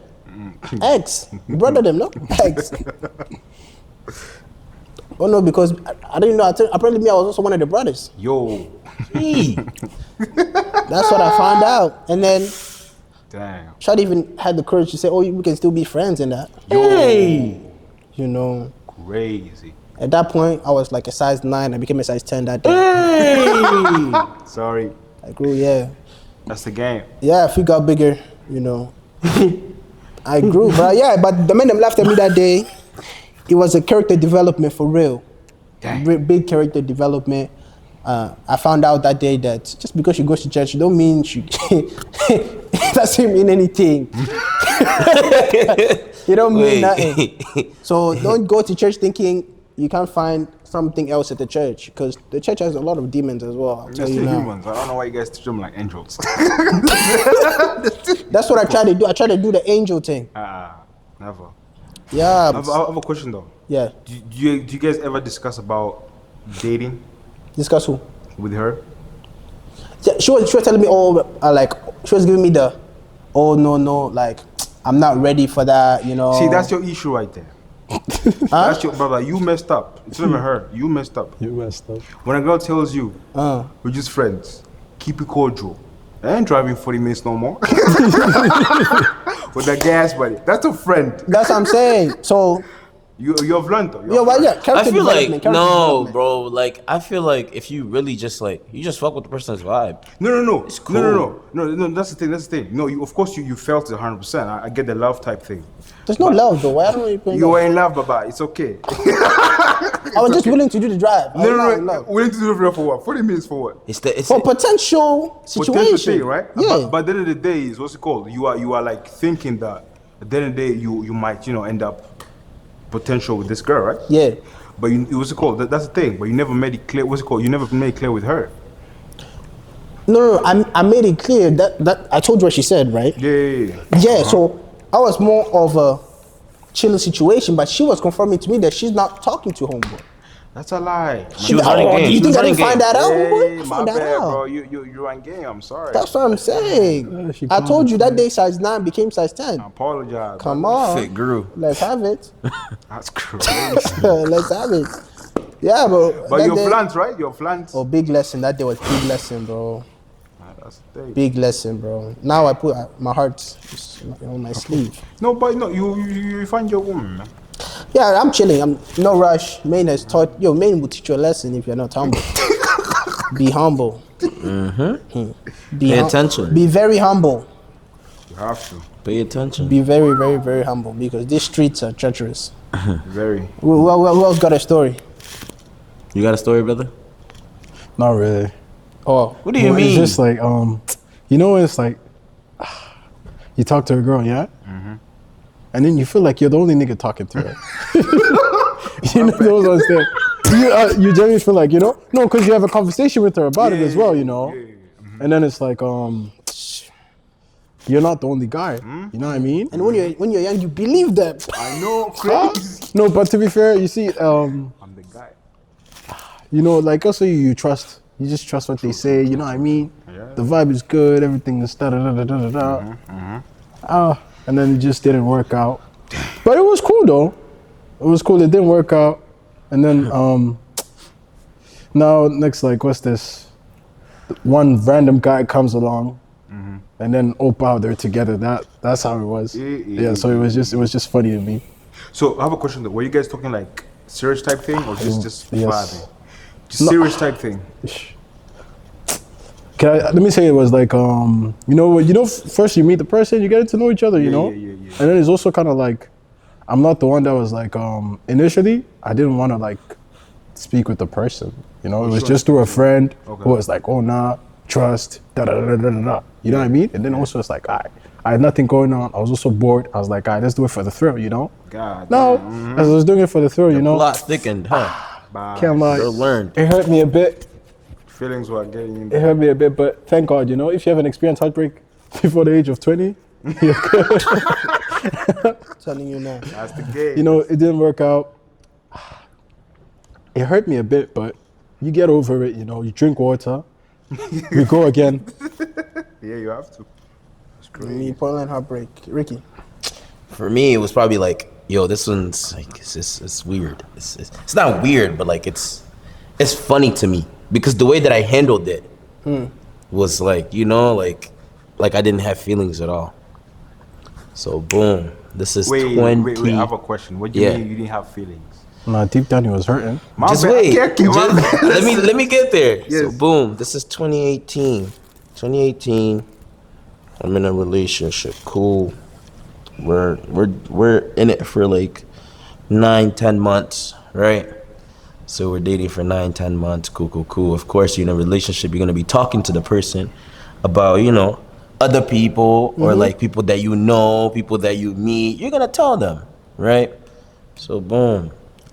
ex brother them, no ex. Oh no, because I didn't know. Apparently, me, I was also one of the brothers. Yo. That's what I found out, and then Damn. Shad even had the courage to say, "Oh, we can still be friends," and that. Hey. You know. Crazy. At that point, I was like a size 9. I became a size 10 that day. Hey. Sorry. I grew, yeah. That's the game. Yeah, feet got bigger, you know. I grew, but yeah, but the men that laughed at me that day, it was a character development for real. Big character development. I found out that day that just because she goes to church, don't mean she it doesn't mean anything. It don't mean nothing. So don't go to church thinking you can't find something else at the church, because the church has a lot of demons as well. I'll tell you now. Humans. I don't know why you guys treat them like angels. That's what I try to do. I try to do the angel thing. Never. Yeah. I have a question though. Yeah. Do you guys ever discuss about dating Discuss who? with her? Yeah, she was telling me like she was giving me the, oh no, like I'm not ready for that, you know. See, that's your issue right there. That's your brother. You messed up. It's not even her. You messed up. You messed up. When a girl tells you we're just friends, keep it cordial. I ain't driving 40 minutes no more. With the gas buddy. That's a friend. That's what I'm saying. So you've learned though. yeah, well, yeah. I feel like character no, development. bro. Like I feel like if you really just like you just fuck with the person's vibe. No. It's cool. No. That's the thing. That's the thing. No, of course you felt it 100%. I get the love type thing. There's no love though. Why don't you put You love? were in love, Baba. It's okay. I was just willing to do the drive. No. Willing to do it for what? 40 minutes for what? It's For potential situation. Potential thing, right? Yeah. But at the end of the day, is what's it called? You are like thinking that at the end of the day you might end up potential with this girl, right? Yeah. But what's it called? That's the thing. But you never made it clear. What's it called? You never made it clear with her. No. I made it clear that I told you what she said, right? Yeah. Yeah. So I was more of a chilling situation, but she was confirming to me that she's not talking to homeboy. That's a lie. She was running game. Do you She was think I running didn't find game. that out, Hey, homeboy? I my found that bad, out. bro. You on game. I'm sorry. That's what I'm saying. she I told you that called day size 9 became size 10. I apologize. Come brother. on. Fit grew. Let's have it. That's crazy. Let's have it. Yeah, but But that your day- plans, right? Your plans. Oh, big lesson. That day was big lesson, bro. That's the thing. Big lesson, bro. Now I put my heart on my sleeve. No, but no, you find your woman, man. Yeah, I'm chilling. I'm no rush. Main has taught. Main will teach you a lesson if you're not humble. Be humble. Pay attention. Be very humble. You have to. Pay attention. Be very, very, very humble, because these streets are treacherous. Very. Who else got a story? You got a story, brother? Not really. Oh, What do you Well, mean? It's just like you know when it's like you talk to a girl, yeah, and then you feel like you're the only nigga talking to her. You know those ones there. You generally feel like no, because you have a conversation with her about it as well, you know. And then it's like you're not the only guy. You know what I mean? and when you're young, you believe them. I know, crazy. No, but to be fair, you see, I'm the guy. like also you trust. You just trust what they say. You know what I mean? Yeah. The vibe is good. Everything is da da da da da da. And then it just didn't work out. But it was cool though. It was cool. It didn't work out. And then now next, like, what's this? One random guy comes along, and then Opa, they're together. That's how it was. Yeah. So it was just funny to me. So I have a question though. Were you guys talking like serious type thing or just Yes. vibing? Just serious type thing. Let me say it was like first you meet the person, you get to know each other, you know. Yeah. And then it's also kind of like, I'm not the one that was like initially I didn't want to like speak with the person, you know. It was just through a friend who was like, oh nah, trust, da da da da da da. You know what I mean? And then also it's like, I had nothing going on. I was also bored. I was like, let's do it for the thrill, you know. God. No, as I was doing it for the thrill, you know. Plot thickened, huh? Can't lie. You'll learn. It hurt me a bit. feelings were getting in It there. hurt me a bit, but thank God, you know, if you haven't experienced heartbreak before the age of 20, Telling you now. That's the game. you know, it didn't work out. It hurt me a bit, but you get over it, you know, you drink water, we go again. Yeah, you have to. That's crazy. Me, Portland heartbreak. Ricky. For me, it was probably like, yo, this one's like, it's weird. It's not weird, but like it's funny to me because the way that I handled it was like, you know, like I didn't have feelings at all. So boom, this is Wait, 20. wait, I have a question. What do you Yeah. mean you didn't have feelings? Nah, deep down he was hurting. My Just bad. wait. Okay, my bad. Let me get there. So Yes. boom, this is 2018. 2018. I'm in a relationship. Cool. We're in it for like 9-10 months, right? So we're dating for 9-10 months. Cool. Of course, you're in a relationship. You're gonna be talking to the person about, you know, other people or like people that you know, people that you meet. You're gonna tell them, right? So boom.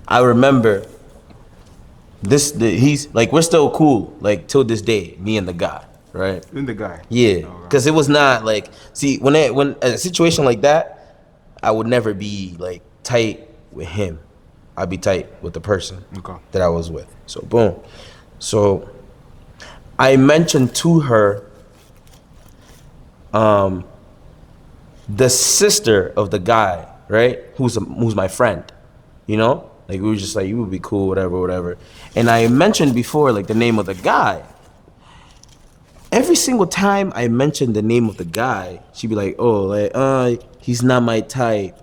I remember he's like, we're still cool, like till this day, me and the guy, right? In the guy. Yeah, because it was not like, see, when a situation like that, I would never be like tight with him. I'd be tight with the person Okay. that I was with. So boom. So I mentioned to her the sister of the guy, right? Who's my friend, you know? Like, we were just like, you would be cool, whatever. And I mentioned before, like, the name of the guy. Every single time I mentioned the name of the guy, she'd be like, oh, like, he's not my type.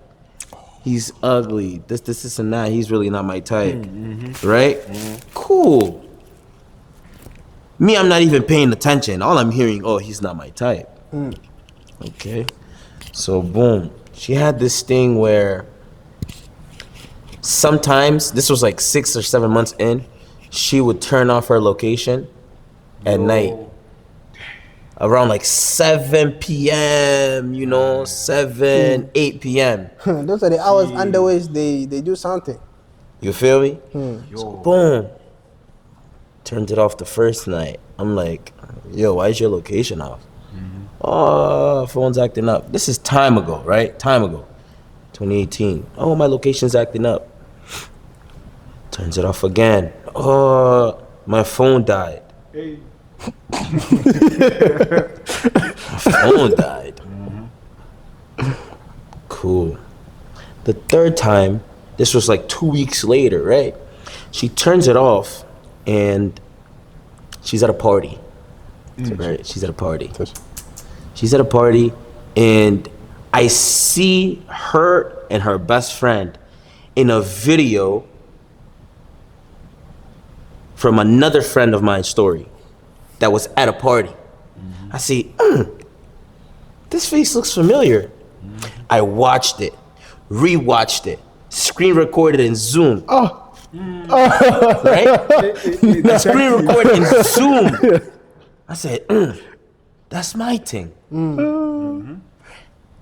He's ugly. This, and that. He's really not my type. Right? Cool. Me, I'm not even paying attention. All I'm hearing, oh, he's not my type. Okay. So, boom. She had this thing where sometimes, this was like 6 or 7 months in, she would turn off her location at night. Around like 7 p.m., you know, 7, 8 p.m. Those are the hours underways they do something. You feel me? So boom. Turned it off the first night. I'm like, yo, why is your location off? Oh, phone's acting up. This is time ago, right? 2018. Oh, my location's acting up. Turns it off again. Oh, my phone died. Hey. My phone died. Cool. The third time, this was like 2 weeks later, right? She turns it off and she's at a party. Right? She's at a party. She's at a party and I see her and her best friend in a video from another friend of mine's story that was at a party. I see, this face looks familiar. I watched it, rewatched it, screen recorded in Zoom. Right? Screen recorded in Zoom. I said, that's my thing.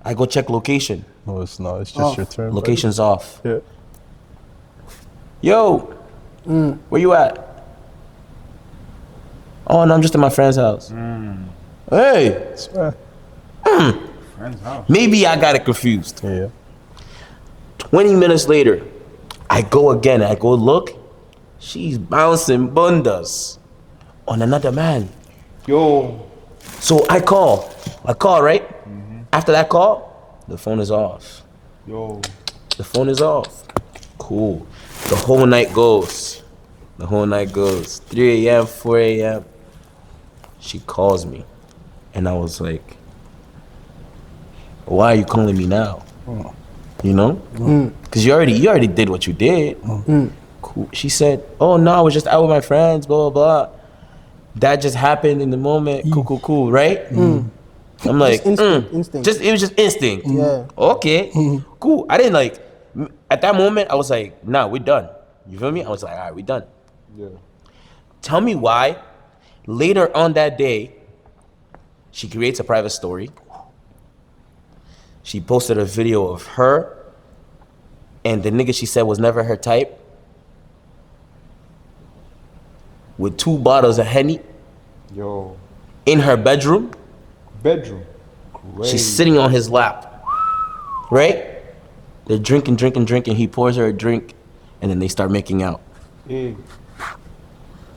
I go check location. No, it's not. It's just your turn. Location's off. Yeah. Yo, where you at? Oh, no, I'm just at my friend's house. Hey, Friend's house. maybe I got it confused. Yeah. 20 minutes later, I go again. I go look. She's bouncing bundas on another man. Yo. So I call, right? After that call, the phone is off. Yo. The phone is off. Cool. The whole night goes. 3 a.m., 4 a.m. She calls me. And I was like, why are you calling me now? You know? Because you already did what you did. Cool. She said, oh, no, I was just out with my friends, blah, blah, blah. That just happened in the moment. Cool, right? I'm like, Instinct. it was just instinct. Yeah. Okay, cool. I didn't like, at that moment, I was like, nah, we're done. You feel me? I was like, all right, we're done. Yeah. Tell me why. Later on that day, she creates a private story. She posted a video of her and the nigga she said was never her type with 2 bottles of Henny Yo. in her bedroom. Bedroom. Crazy. She's sitting on his lap, right? They're drinking. He pours her a drink, and then they start making out. Hey. She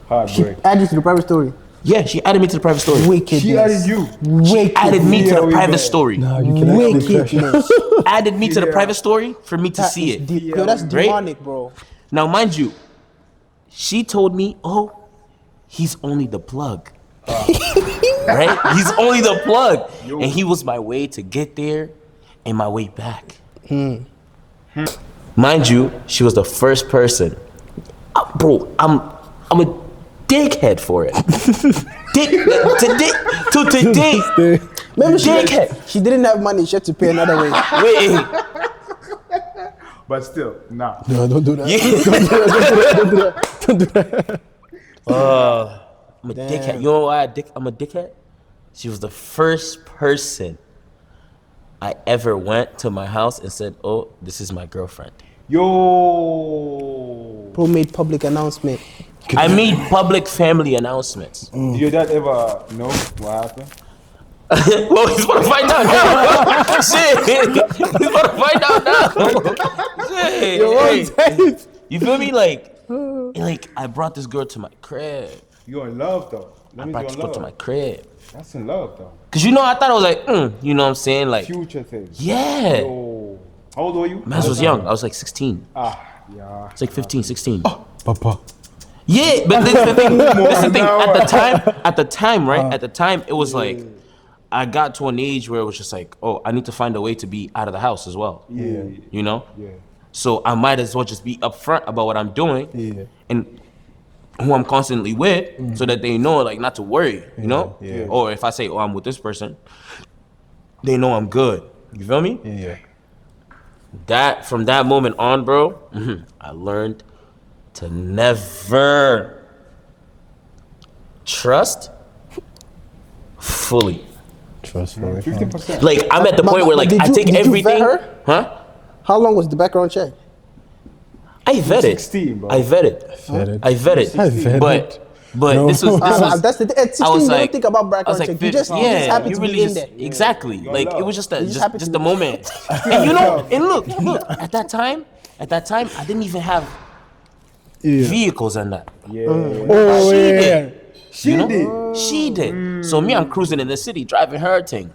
Heartbreak. added you to the private story. Yeah, she added me to the private story. Wickedness. She added you. She added me to Yeah, the we private bet. story. Nah, you can actually crash. Wickedness. Added me to the Yeah. private story for me to That see is it. deep. Yo, that's Right? demonic, bro. Now, mind you, she told me, "Oh, he's only the plug." Right? He's only the plug, and he was my way to get there and my way back. Mind you, she was the first person. Bro, I'm a dickhead for it. Today. Maybe Dickhead. she didn't have money. She had to pay another way. Wait. But still, nah. No, don't do that. I'm a dickhead. You know why I'm a dickhead? She was the first person I ever went to my house and said, "Oh, this is my girlfriend." Yo. Bro made public announcement. I made public family announcements. Did your dad ever know what happened? Well, he's about to find out now. Shit. He's about to find out now. Shit. Hey. You feel me? Like I brought this girl to my crib. You're in love though. That I means brought you're this in girl love. to my crib. That's in love though. Cause I thought I was like, you know what I'm saying? Like, Future things. yeah. Yo. How old were you? Maz was young. I was like 16. Yeah. It's like 15, 16. Papa. Yeah, but this is the thing. This is the thing. At the time, right? At the time, it was like I got to an age where it was just like, oh, I need to find a way to be out of the house as well. Yeah. You know? Yeah. So I might as well just be upfront about what I'm doing and who I'm constantly with, so that they know, like, not to worry. You know? Yeah. Or if I say, oh, I'm with this person, they know I'm good. You feel me? Yeah. From that moment on, bro, I learned to never trust fully. Trustfully. 50%. Like, I'm at the point where, like, did I you- take did you everything. vet her? Huh? How long was the background check? I vetted. 16, bro. I vetted. I But vetted. But this was That's the thing. At 16, I was you like, don't think about background check. You just happy you to really be in just there. exactly like it was just You're just happy just to the be- moment. And and look, at that time, I didn't even have vehicles and that. Oh, She yeah. did. She did. She did. So me, I'm cruising in the city, driving her thing.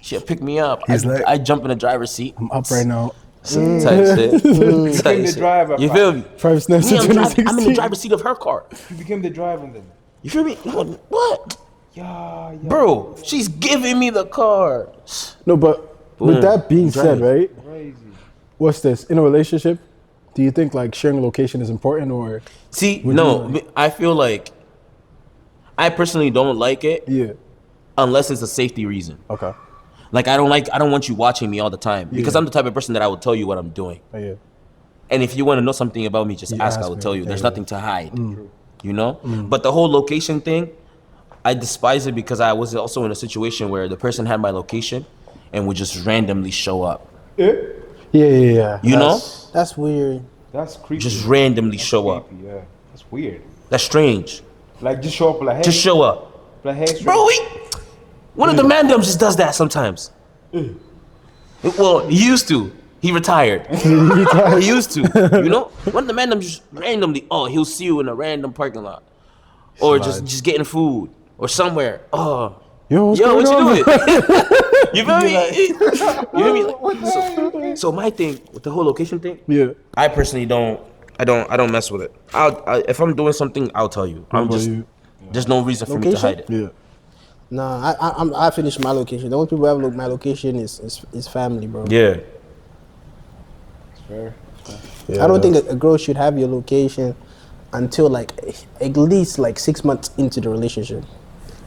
She'll pick me up. He's like- I jump in the driver's seat. I'm up right now. Type shit. Type the shit. driver, You fam. feel me? Private Snaps Me, in I'm in the 2016. driver's seat of her car. You became the driver then. You feel me? What? Yeah. Bro, she's giving me the car. No, but with that being said, Drive. right? Crazy. What's this? In a relationship, do you think like sharing location is important or? See, Would no, you I feel like I personally don't like it Yeah. unless it's a safety reason. Okay. Like I don't want you watching me all the time because Yeah. I'm the type of person that I will tell you what I'm doing. Oh, yeah. And if you want to know something about me, just You ask. I ask will me. tell you. There's Yeah. nothing to hide. You know. But the whole location thing, I despise it because I was also in a situation where the person had my location and would just randomly show up. Eh? Yeah. You know, That's weird. That's creepy. just randomly show up. Creepy, yeah. That's weird. That's strange. Like just show up like hey. Just show up, Like hey, bro. One of the mandoms just does that sometimes. Well, he used to. He retired. He used to. You know, one of the mandoms just randomly. Oh, he'll see you in a random parking lot, or just getting food, or somewhere. Oh, Yo, what's yo, going what on? you doing? You feel me? You feel me? Like, so my thing with the whole location thing, Yeah. I personally don't mess with it. If I'm doing something, I'll tell you. What about you? There's no reason for me to Location? hide it. Yeah. Nah, I finished my location. The only people who have my location is family, bro. Yeah. Fair. I don't think a girl should have your location until like at least like 6 months into the relationship.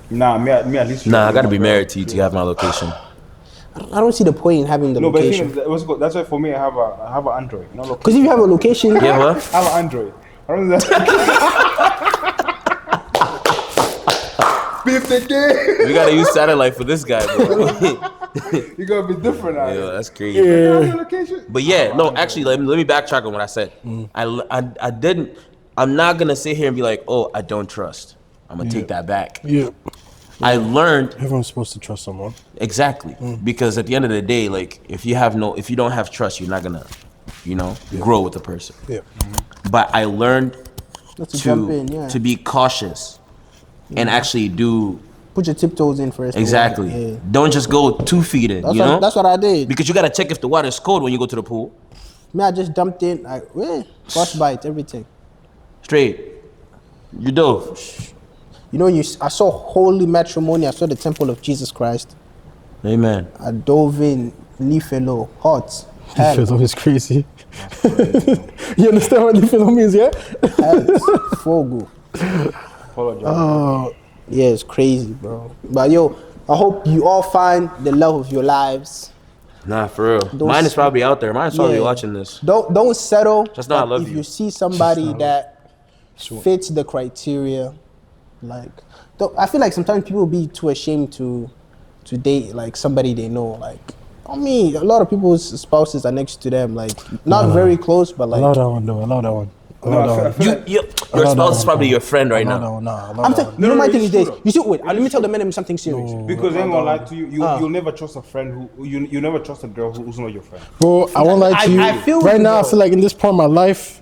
Nah, me at least. Nah, I gotta be married to you to have my location. I don't see the point in having the No, but the thing location. is, what's good? That's why for me I have an Android. You know, look, Because if you have a location, Yeah, what? I have an Android. I don't know. 50K. We gotta use satellite for this guy, bro. You gotta be different now. Yo, that's crazy. You have your location? But yeah, no, actually, let me backtrack on what I said. I didn't. I'm not gonna sit here and be like, oh, I don't trust. I'm gonna take that back. Yeah. I learned Everyone's supposed to trust someone. exactly because at the end of the day, like if you don't have trust, you're not gonna, grow with the person. Yeah. But I learned Let's jump in, to be cautious and actually do Put your tiptoes in first. exactly. Yeah. Don't just go 2 feet in. That's what I did. Because you gotta check if the water is cold when you go to the pool. Me, I just dumped in, like, frostbite, everything. Straight. You dove. You know, I saw holy matrimony. I saw the temple of Jesus Christ. Amen. I dove in, Lifelo, hot. Hell, Lifelo is crazy. You understand what Lifelo means, yeah? hell, fogo. Apologize. Yeah, it's crazy, bro. But yo, I hope you all find the love of your lives. Nah, for real. Mine is probably out there. Mine's probably watching this. Don't settle. Just know I love if you. you see somebody that fits the criteria, like, I feel like sometimes people be too ashamed to date like somebody they know. Like, I mean, a lot of people's spouses are next to them, like not very close, but like. Allow that one, though. Allow that one. Your spouse is probably your friend right now. I'm saying, you know, my thing is this. You see, wait, let me tell the men something serious. Because I ain't gonna lie to you, you'll never trust a friend who you never trust a girl who's not your friend. Bro, I won't lie to you. I feel right you, now, I bro. feel like in this part of my life,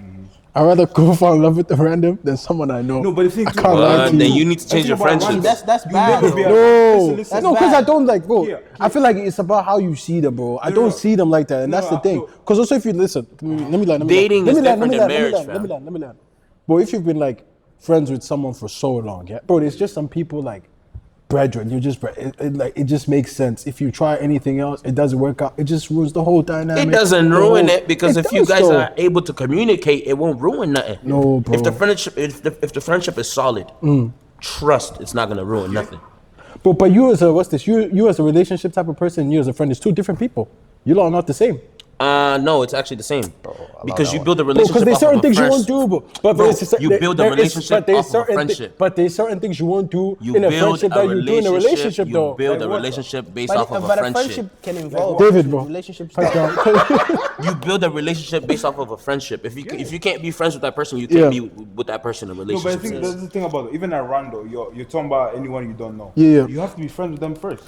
I'd rather go fall in love with a random than someone I know. No, but the thing I too- can't lie to Then you. you need to change your friendship. That's You'll bad. never be Bro. No, Listen, no, because bad. I don't like, bro. Yeah, I feel like it's about how you see them, bro. I No, don't no. see them like that, and that's the thing. no. Because also, if you listen, let me learn. Dating is different than marriage, Let me learn. But if you've been like friends with someone for so long, yeah, bro, there's just some people like brethren. You just it just makes sense. If you try anything else, it doesn't work out. It just ruins the whole dynamic. It doesn't The ruin whole- it because if you does, guys though. are able to communicate, it won't ruin nothing. No, bro. If the friendship is solid, trust, it's not gonna ruin nothing. But you as a you as a relationship type of person, you as a friend, is two different people. You lot are not the same. No, it's actually the same. Because you build a Because relationship there's off of certain a things you friendship. won't do, but Bro, it's just- you build a there is- relationship but there's off of a certain friendship. But there's certain things you won't do You in a build friendship that you do in a relationship, you though. build Like a what, relationship based But, off of a but a friendship. friendship can involve David, bro. relationships. You build a relationship based off of a friendship. If you can't be friends with that person, you can't be with that person in a No, but I relationship. think that's the thing about it. Even at Rando, you're talking about anyone you don't know. Yeah. You have to be friends with them first.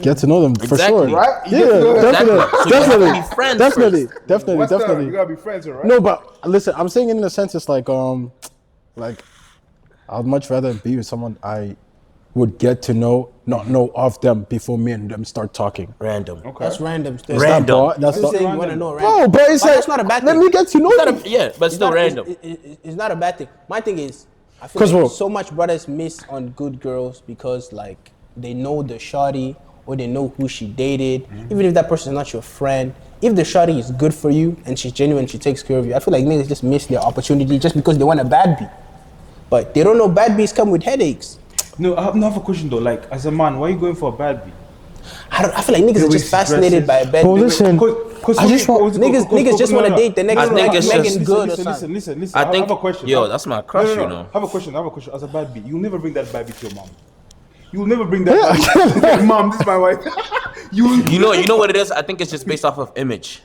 Get to know them for Exactly. sure. Right? Yeah, Exactly. definitely, So you have to be friends definitely, first. definitely, What's that? definitely. You gotta be friends, right? No, but listen, I'm saying it in a sense, it's like I'd much rather be with someone I would get to not know of them before me and them start talking. Random. Okay. That's random. Still. Random. Bro, that's You not, say you want to know bro, random. but it's like, that's not a bad let thing. me get to know It's you. not yeah, but still random. It's not a bad thing. My thing is, I feel 'Cause, like bro- so much brothers miss on good girls because like they know the shawty or they know who she dated. Even if that person is not your friend, if the shawty is good for you and she's genuine, she takes care of you. I feel like niggas just miss their opportunity just because they want a bad bee. But they don't know bad bees come with headaches. No, I have a question though. Like, as a man, why are you going for a bad bee? I feel like niggas are way just she fascinated dresses. by a bad Bro, bee. listen, I just want Niggas just want to date the next I think it's Megan just- Good or listen, something. listen. I think, have a question. yo, that's my crush, No. you know. I have a question. As a bad bee, you'll never bring that bad bee to your mom. You'll never bring that bad bee. Like, Mom, this is my wife. You know what it is? I think it's just based off of image.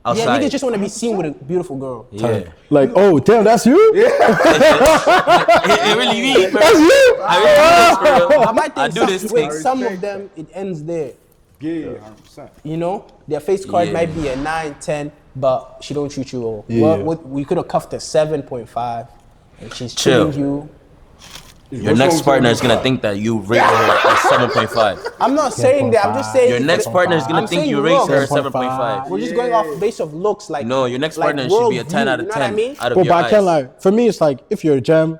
Yeah, Outside. niggas just want to be seen with a beautiful girl. Yeah. like, oh, damn, that's you? It really me. Bro. That's you? I really do this, bro. I might I think do this thing. with some of them, it ends there. Yeah, 100%. You know, their face card Yeah. might be a 9, 10, but she don't treat you well. Yeah. We could have cuffed a 7.5, and she's Chill. treating you. Your next partner is gonna think that you rated her at 7.5. I'm not saying that. I'm just saying. Your next partner is gonna I'm think saying you you're rated wrong. her at 7.5. 7.5. We're just going off base of looks, like No, your next like partner should be a worldview, 10 out of you know 10 what I mean? out of Bro, your but I can't eyes. lie. For me, it's like, if you're a gem,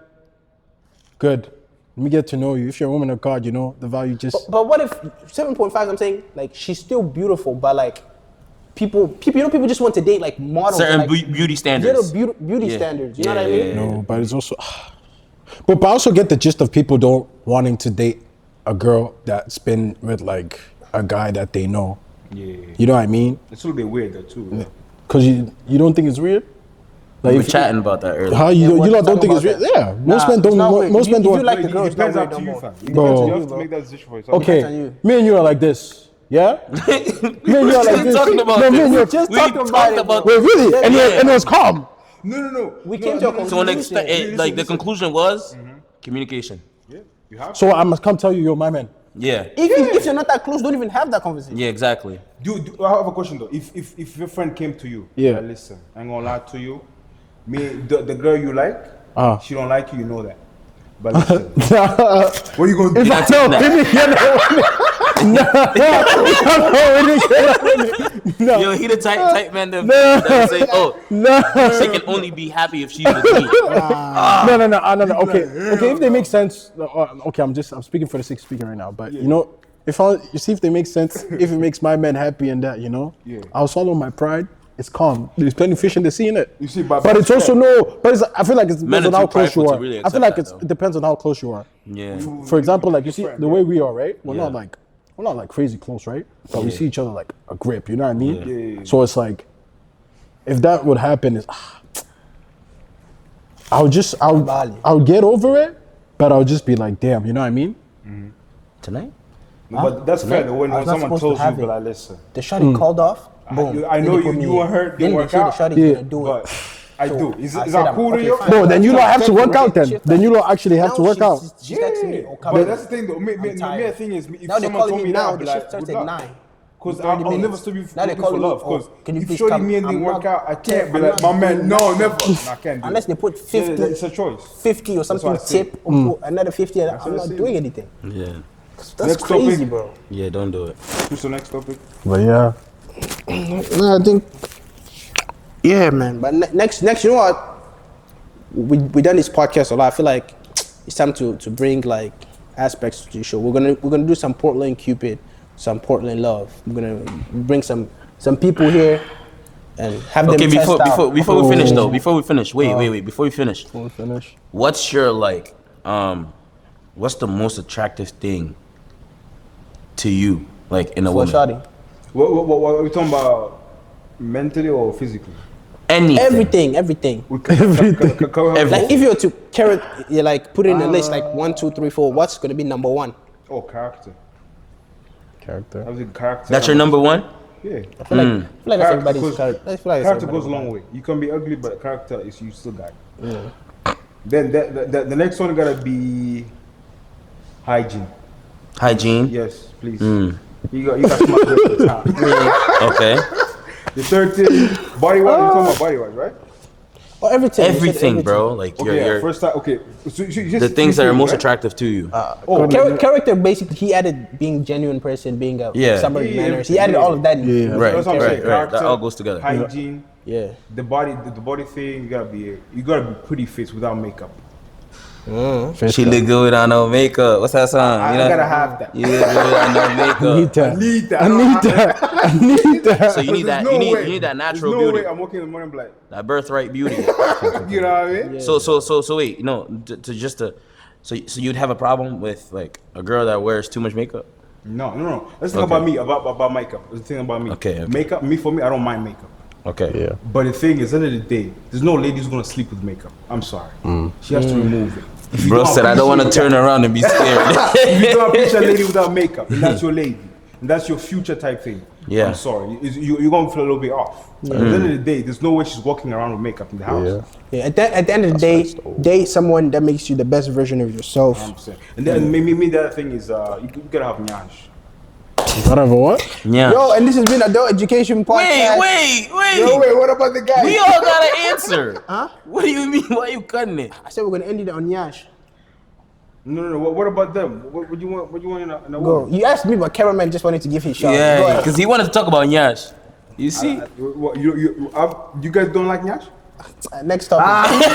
good. Let me get to know you. If you're a woman of God, you know, the value just... But what if 7.5? I'm saying like she's still beautiful, but like people just want to date like models, Certain like, beauty standards. little beauty Yeah. standards. You know Yeah, what I mean? yeah, No, but it's also... But I also get the gist of people don't wanting to date a girl that's been with like a guy that they know. Yeah. You know what I mean? It's a little bit weird though too. Because you don't think it's weird? Like We were if- chatting about that earlier. How Yeah, you what lot you don't think it's talking weird? about Yeah, most Nah, men it's don't. not weird. Most men If you don't. like the girl, It it's not depends weird up no to you, more. fam. Bro. You have to bro. make that decision for yourself. Depends on Okay, you. me and you are like this. Yeah? Me and you are like this. talking about no, me this. and you Just We talking talked about it, about bro. Wait, really? And, Yeah. and it was calm. No. We came to a To an conclusion. extent, like the conclusion was communication. You have So I must come tell you, you're my man. Yeah. If you're not that close, don't even have that conversation. Yeah, exactly. I have a question though. If your friend came to you, Yeah. like, listen, I ain't gonna lie to you. The girl you like, she don't like you, you know that. But listen, what you gonna do? If I know, no. Yo, he the type man that say, oh, she can only be happy if she's with me. No. Okay, if they make sense. Okay, I'm speaking for the sake of speaking right now. But you know, you see if they make sense, if it makes my man happy and that, you know, I'll swallow my pride. It's calm. There's plenty of fish in the sea in it. You see, but it's also I feel like it depends on how close you are. Really I feel like that, it depends on how close you are. Yeah. For example, like you see the way we are, right? We're not like crazy close, right? But we see each other like a grip. You know what I mean? Yeah. So it's like, if that would happen, I'll get over it, but I'll just be like, damn, you know what I mean? Tonight? But that's fair though. When someone tells you, be like, listen, The shawty called off. Boom. I know you and her didn't work out. The shawty's gonna do it. But I do. Is I that said I'm- cool to okay, you? fine. No, then you don't have to work out then. Shift Then you don't actually have Now to work out. She's texting me. Oh, come But on. that's the thing though. Me, tired. the thing is, if Now they're someone calling told me me now. that, The I'd be shift like, starts good at luck. 9. Because 30 I'll minutes. never stop you Now they're for calling me, love. Because can you if please shorty come? me and didn't I'm work not- out, I can't be I'm like, not my man, doing no, that. never. No, I can't do Unless it. they put Yeah, 50, it's a choice. 50 or what something I say. tip, or put another 50, and I'm what I not say. doing anything. Yeah. That's Next crazy, topic. bro. Yeah, don't do it. Who's the next topic? But yeah. No, I think. Yeah, man. But next, you know what? We done this podcast a lot. I feel like it's time to bring like aspects to the show. We're gonna do some Portland Cupid, some Portland love. We're gonna bring some people here and have them Okay, test out. before we finish though, before we finish, wait, before we finish, We'll finish. what's your like, what's the most attractive thing to you, like in a For woman? shawty. What are we talking about? Mentally or physically? Anything. Everything. Everything. Like if you were to put it in a list like 1, 2, 3, 4, what's gonna be number one? Oh, character. Character. I was in character. That's your number one? Yeah. I feel like that's everybody's character. I feel like it's Character everybody's goes a long way. You can be ugly, but character is you still got it. Then the next one gotta be hygiene. Hygiene. Yes, please. You got smart girls at the top. Okay. The third thing, body wash. You're talking about body wash, right? Oh, everything. You said Everything, bro. Like Okay, your first time. Okay, so the things that are most attractive to you. Character basically, he added being genuine person, being a somebody Yeah, manners. He added all of that. In Right, That's what I'm saying. right. Character, That all goes together. Hygiene, Yeah. the body thing. You gotta be pretty fit without makeup. She look good without no makeup. What's that song? I gotta have that. You look good without no makeup. Need that. I need that. So you need that. You need that natural There's no beauty. way I'm walking in the morning like, That birthright beauty. you know what I mean? So wait, so you'd have a problem with like a girl that wears too much makeup? No. Let's talk about me, about makeup. Let's think about me. Okay. Makeup, for me, I don't mind makeup. Okay. Yeah. But the thing is, at the end of the day, there's no lady who's gonna sleep with makeup. I'm sorry. She has to remove it. If you Bro said I don't want to appreciate turn around and be scared. If you don't appreciate a lady without makeup, and that's your lady, and that's your future type thing. Yeah. I'm sorry. You're gonna feel a little bit off. At the end of the day, there's no way she's walking around with makeup in the house. Yeah. Yeah. At the end of the day, date someone that makes you the best version of yourself. I'm saying. And then maybe the other thing is you gotta have nyash. Whatever what? Yeah. Yo, and this has been Adult Education Podcast. Wait. Yo, wait, what about the guy? We all got an answer. Huh? What do you mean? Why you cutting it? I said we're gonna end it on Yash. No. What about them? What do you want? What do you want in a Go. woman? You asked me, but cameraman just wanted to give his shot. Go Yeah, ahead. because he wanted to talk about Nyash. You see? What, you guys don't like nyash? Next topic.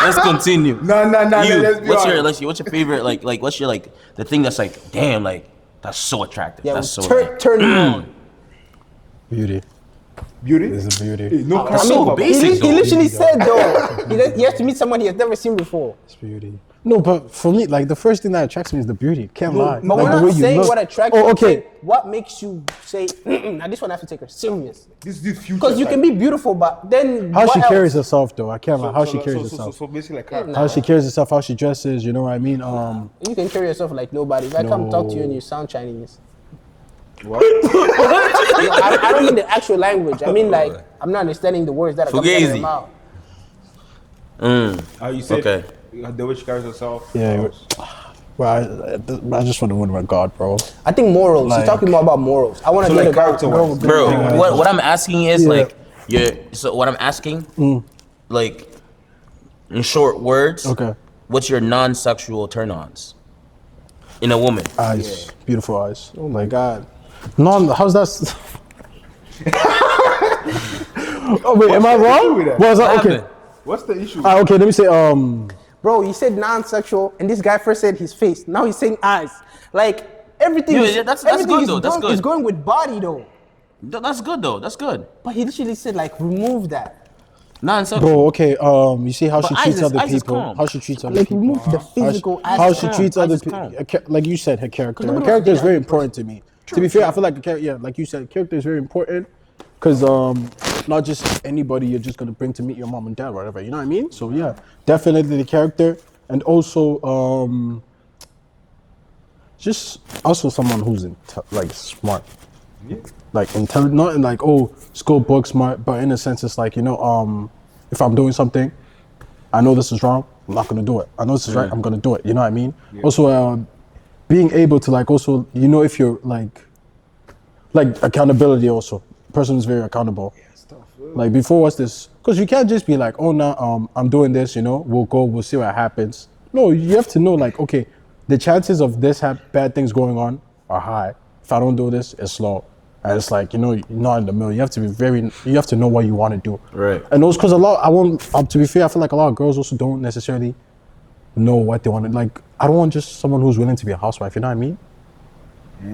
Let's continue. No. You, Let's be what's honest. your favorite like what's your like the thing that's like damn like that's so attractive. Yeah, That's so turn you on. Beauty. Beauty? It's a beauty. Hey, no That's so character. basic. He literally said though, he has to meet someone he has never seen before. It's beauty. No, but for me, like the first thing that attracts me is the beauty. Can't lie. But like, we're the way not you saying look. what attracts Oh, you. okay. What makes you say, now this one I have to take her serious? This future. Because you can be beautiful, but then How what she else? carries herself, though. I can't lie. How she carries so, herself. So basically, like character. How she carries herself. How she dresses. You know what I mean? You can carry yourself like nobody. If I come talk to you and you sound Chinese. What? I don't mean the actual language. I mean like, I'm not understanding the words that are coming out of your Fugazi. mouth. You said Okay. the way she carries herself. Yeah. What else? I just want to win my God, bro. I think morals. Like- He's talking more about morals. I want to So, get like, a girl character-wise. with good Bro, morals. what I'm asking is Yeah. like, so what I'm asking, like, in short words, Okay. what's your non-sexual turn-ons in a woman? Eyes, beautiful eyes. Oh my God. No, how's that? Oh wait, am I issue wrong? with that? Was What that okay? happened? What's the issue? Okay, let me say Bro, you said non-sexual, and this guy first said his face. Now he's saying eyes. Like everything. Yeah, is, yeah, that's everything good is though, that's going, good. is going with body though. That's good though. That's good. But he literally said like remove that. Non-sexual. bro. Okay, you see how But she eyes treats is- other eyes is people. calm. How she treats other Like people. remove the physical How aspect. she calm. treats Eyes other is calm. people, like you said, her character. Her nobody character is wants to be very like important to me. To be fair, I feel like like you said, character is very important because not just anybody you're just gonna bring to meet your mom and dad, or whatever. You know what I mean? So yeah, definitely the character, and also just also someone who's like smart. Like intelligent, not in like school book smart, but in a sense it's like if I'm doing something, I know this is wrong, I'm not gonna do it. I know this is right, I'm gonna do it. You know what I mean? Also, being able to like also if you're like accountability also. Person is very accountable. Like before, what's this? Because you can't just be like, oh no, I'm doing this. We'll see what happens. No, you have to know like, okay, the chances of this bad things going on are high. If I don't do this, it's low. And it's like, you're not in the middle. You have to you have to know what you want to do. Right. And also, because to be fair, I feel like a lot of girls also don't necessarily know what they want to, like, I don't want just someone who's willing to be a housewife, you know what I mean?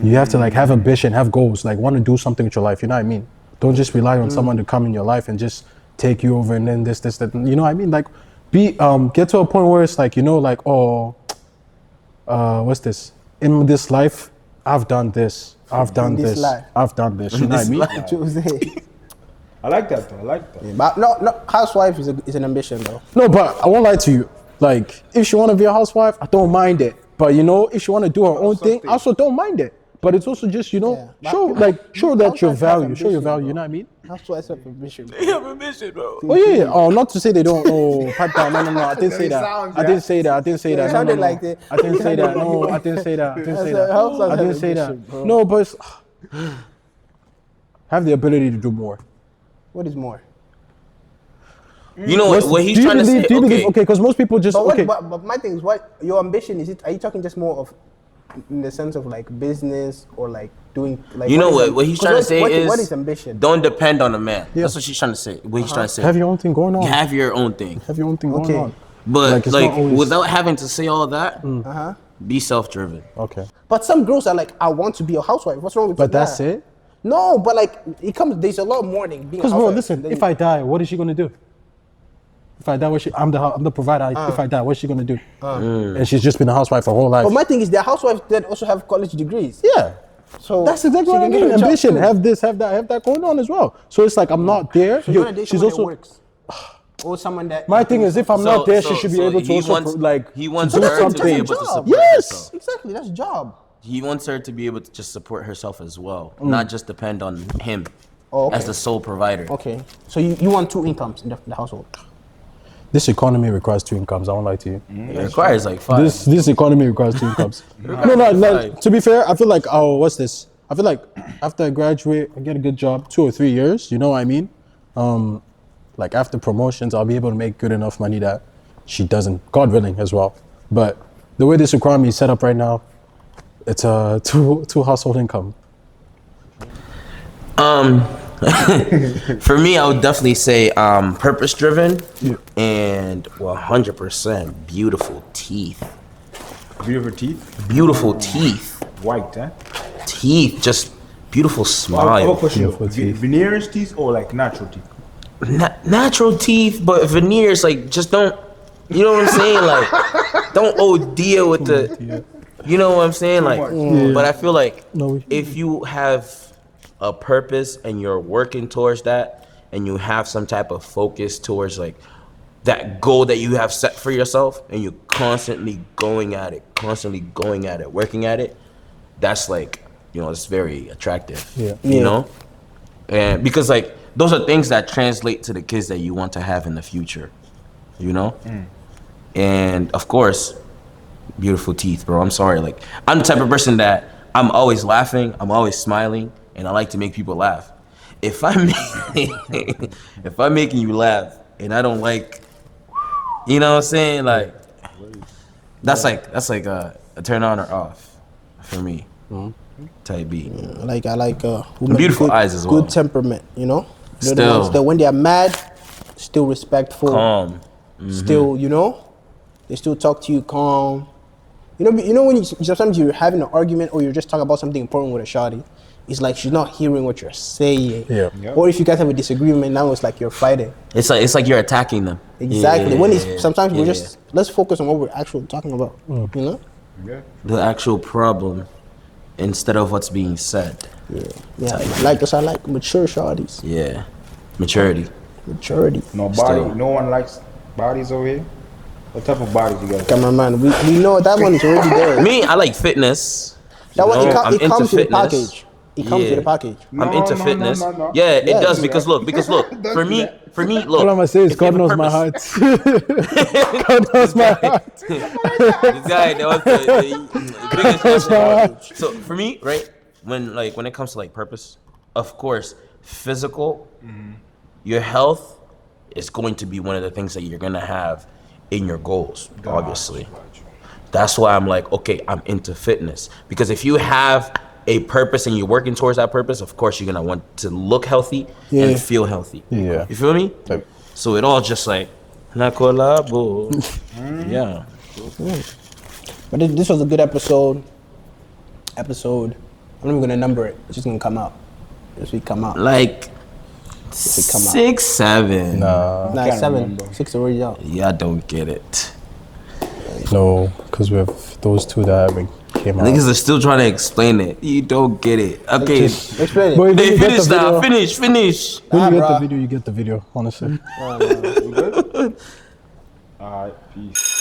You have to like have ambition, have goals, like want to do something with your life, you know what I mean? Don't just rely on someone to come in your life and just take you over and then this, that, you know what I mean? Like get to a point where it's like, what's this? In this life, I've done this. I've done this this. life. I've done this. You know what I mean? Tuesday. I like that though. I like that. But no, housewife is an ambition though. No, but I won't lie to you. Like, if she want to be a housewife, I don't mind it. But if she want to do her own thing, I also don't mind it. But it's also just, but show that your housewives have value. Show your ambition, value. bro. You know what I mean? Housewives have ambition. They have a mission, bro. Oh yeah. Oh, not to say they don't. Oh, pipe down. No. I didn't say that. I didn't say that. I didn't say that. It No. sounded like it. I didn't say that. No, I didn't say that. I didn't say said housewives that. I have didn't say ambition, that. bro. No, but have the ability to do more. What is more? You know what he's trying to say? Do you believe? Okay. Okay, because most people just okay. But my thing is, what your ambition is? Are you talking just more of, in the sense of like business or like doing like? You know is what he's trying to say is, what is ambition? don't depend on a man. That's what she's trying to say. What he's trying to say. Have your own thing going on. Have your own thing. Have your own thing Okay. going on. But it's like not always- without having to say all that, be self-driven. Okay. But some girls are like, I want to be a housewife. What's wrong with But that? that's it. No, but like it comes. There's a lot more than being. Because a bro, housewife. listen. Then If I die, what is she gonna do? If I die, I'm the provider. If I die, what's she gonna do? And she's just been a housewife her whole life. But my thing is, there are housewives that also have college degrees. Yeah. So That's exactly she what I can get mean. a job Ambition, too. have this, have that going on as well. So it's like I'm not there. So you want to date She's someone also. that works, or someone that. My thing is, if I'm not there, she should be able to he also wants, like he wants do her to something. be able to Job. support Yes. herself. Exactly, that's job. He wants her to be able to just support herself as well, not just depend on him Oh, okay. as the sole provider. Okay, so you want two incomes in the household. This economy requires two incomes. I won't lie to you. It requires like 5. This economy requires two incomes. No, like, to be fair, I feel like what's this? I feel like after I graduate, I get a good job, 2 or 3 years. You know what I mean? Like after promotions, I'll be able to make good enough money that she doesn't. God willing, as well. But the way this economy is set up right now, it's a two household income. For me, I would definitely say purpose driven and 100% beautiful teeth. Beautiful teeth. Beautiful teeth. White, huh? Teeth, just beautiful I have a smile. question. Beautiful teeth. Veneers teeth or like natural teeth? Natural teeth, but veneers, like, just don't, you know what I'm saying? Like, don't OD with the, you know what I'm saying? Like, but I feel like if you have a purpose and you're working towards that and you have some type of focus towards like that goal that you have set for yourself and you're constantly going at it, working at it, that's like, it's very attractive, you know? And because like, those are things that translate to the kids that you want to have in the future, you know? And of course, Beautiful teeth, bro. I'm sorry. Like, I'm the type of person that I'm always laughing, I'm always smiling, and I like to make people laugh. If I'm if I'm making you laugh and I don't like, you know what I'm saying? Like, that's like a turn on or off for me. Type B. I like women Beautiful good, eyes as well. good temperament. You know, they're the Still. ones that when they are mad, still respectful. Calm. Still, you know, they still talk to you calm. You know when sometimes you're having an argument or you're just talking about something important with a shawty, it's like she's not hearing what you're saying. Yeah. Yep. Or if you guys have a disagreement, now it's like you're fighting. It's like you're attacking them. Exactly. Yeah, When it's sometimes we're yeah. just let's focus on what we're actually talking about. You know? Yeah. The actual problem instead of what's being said. Yeah. I like mature shawties. Yeah. Maturity. Maturity. No body. Still. No one likes bodies over here. What type of bodies you guys? Cameraman, we know that one is already there. Me, I like fitness. That one, I'm it into comes with a fitness. package. It comes with a package. I'm into fitness. No. Yeah, it Yeah, does do because look, for me, look. All I'm gonna say is if you God have a knows my purpose- heart. God knows my heart. This guy, that was the biggest question. So for me, right, when it comes to like purpose, of course, physical, your health is going to be one of the things that you're gonna have in your goals, obviously. That's why I'm like, okay, I'm into fitness. Because if you have a purpose and you're working towards that purpose, of course you're gonna want to look healthy and feel healthy. Yeah. You feel me? Like- So it all just like, na collabo. Yeah. But this was a good episode. I'm not even gonna number it. It's just gonna come out. This week come out. Like This week come out. 6, 7. Nah, can't 7. remember. 6 already out. Yeah, I don't get it. No, because we have those two that haven't came out. Niggas are still trying to explain it. You don't get it. Okay. Explain it. But when They you get finish the now. video, Finish. when Nah, you get bruh. the video, you get the video. Honestly. We good? All right. Peace.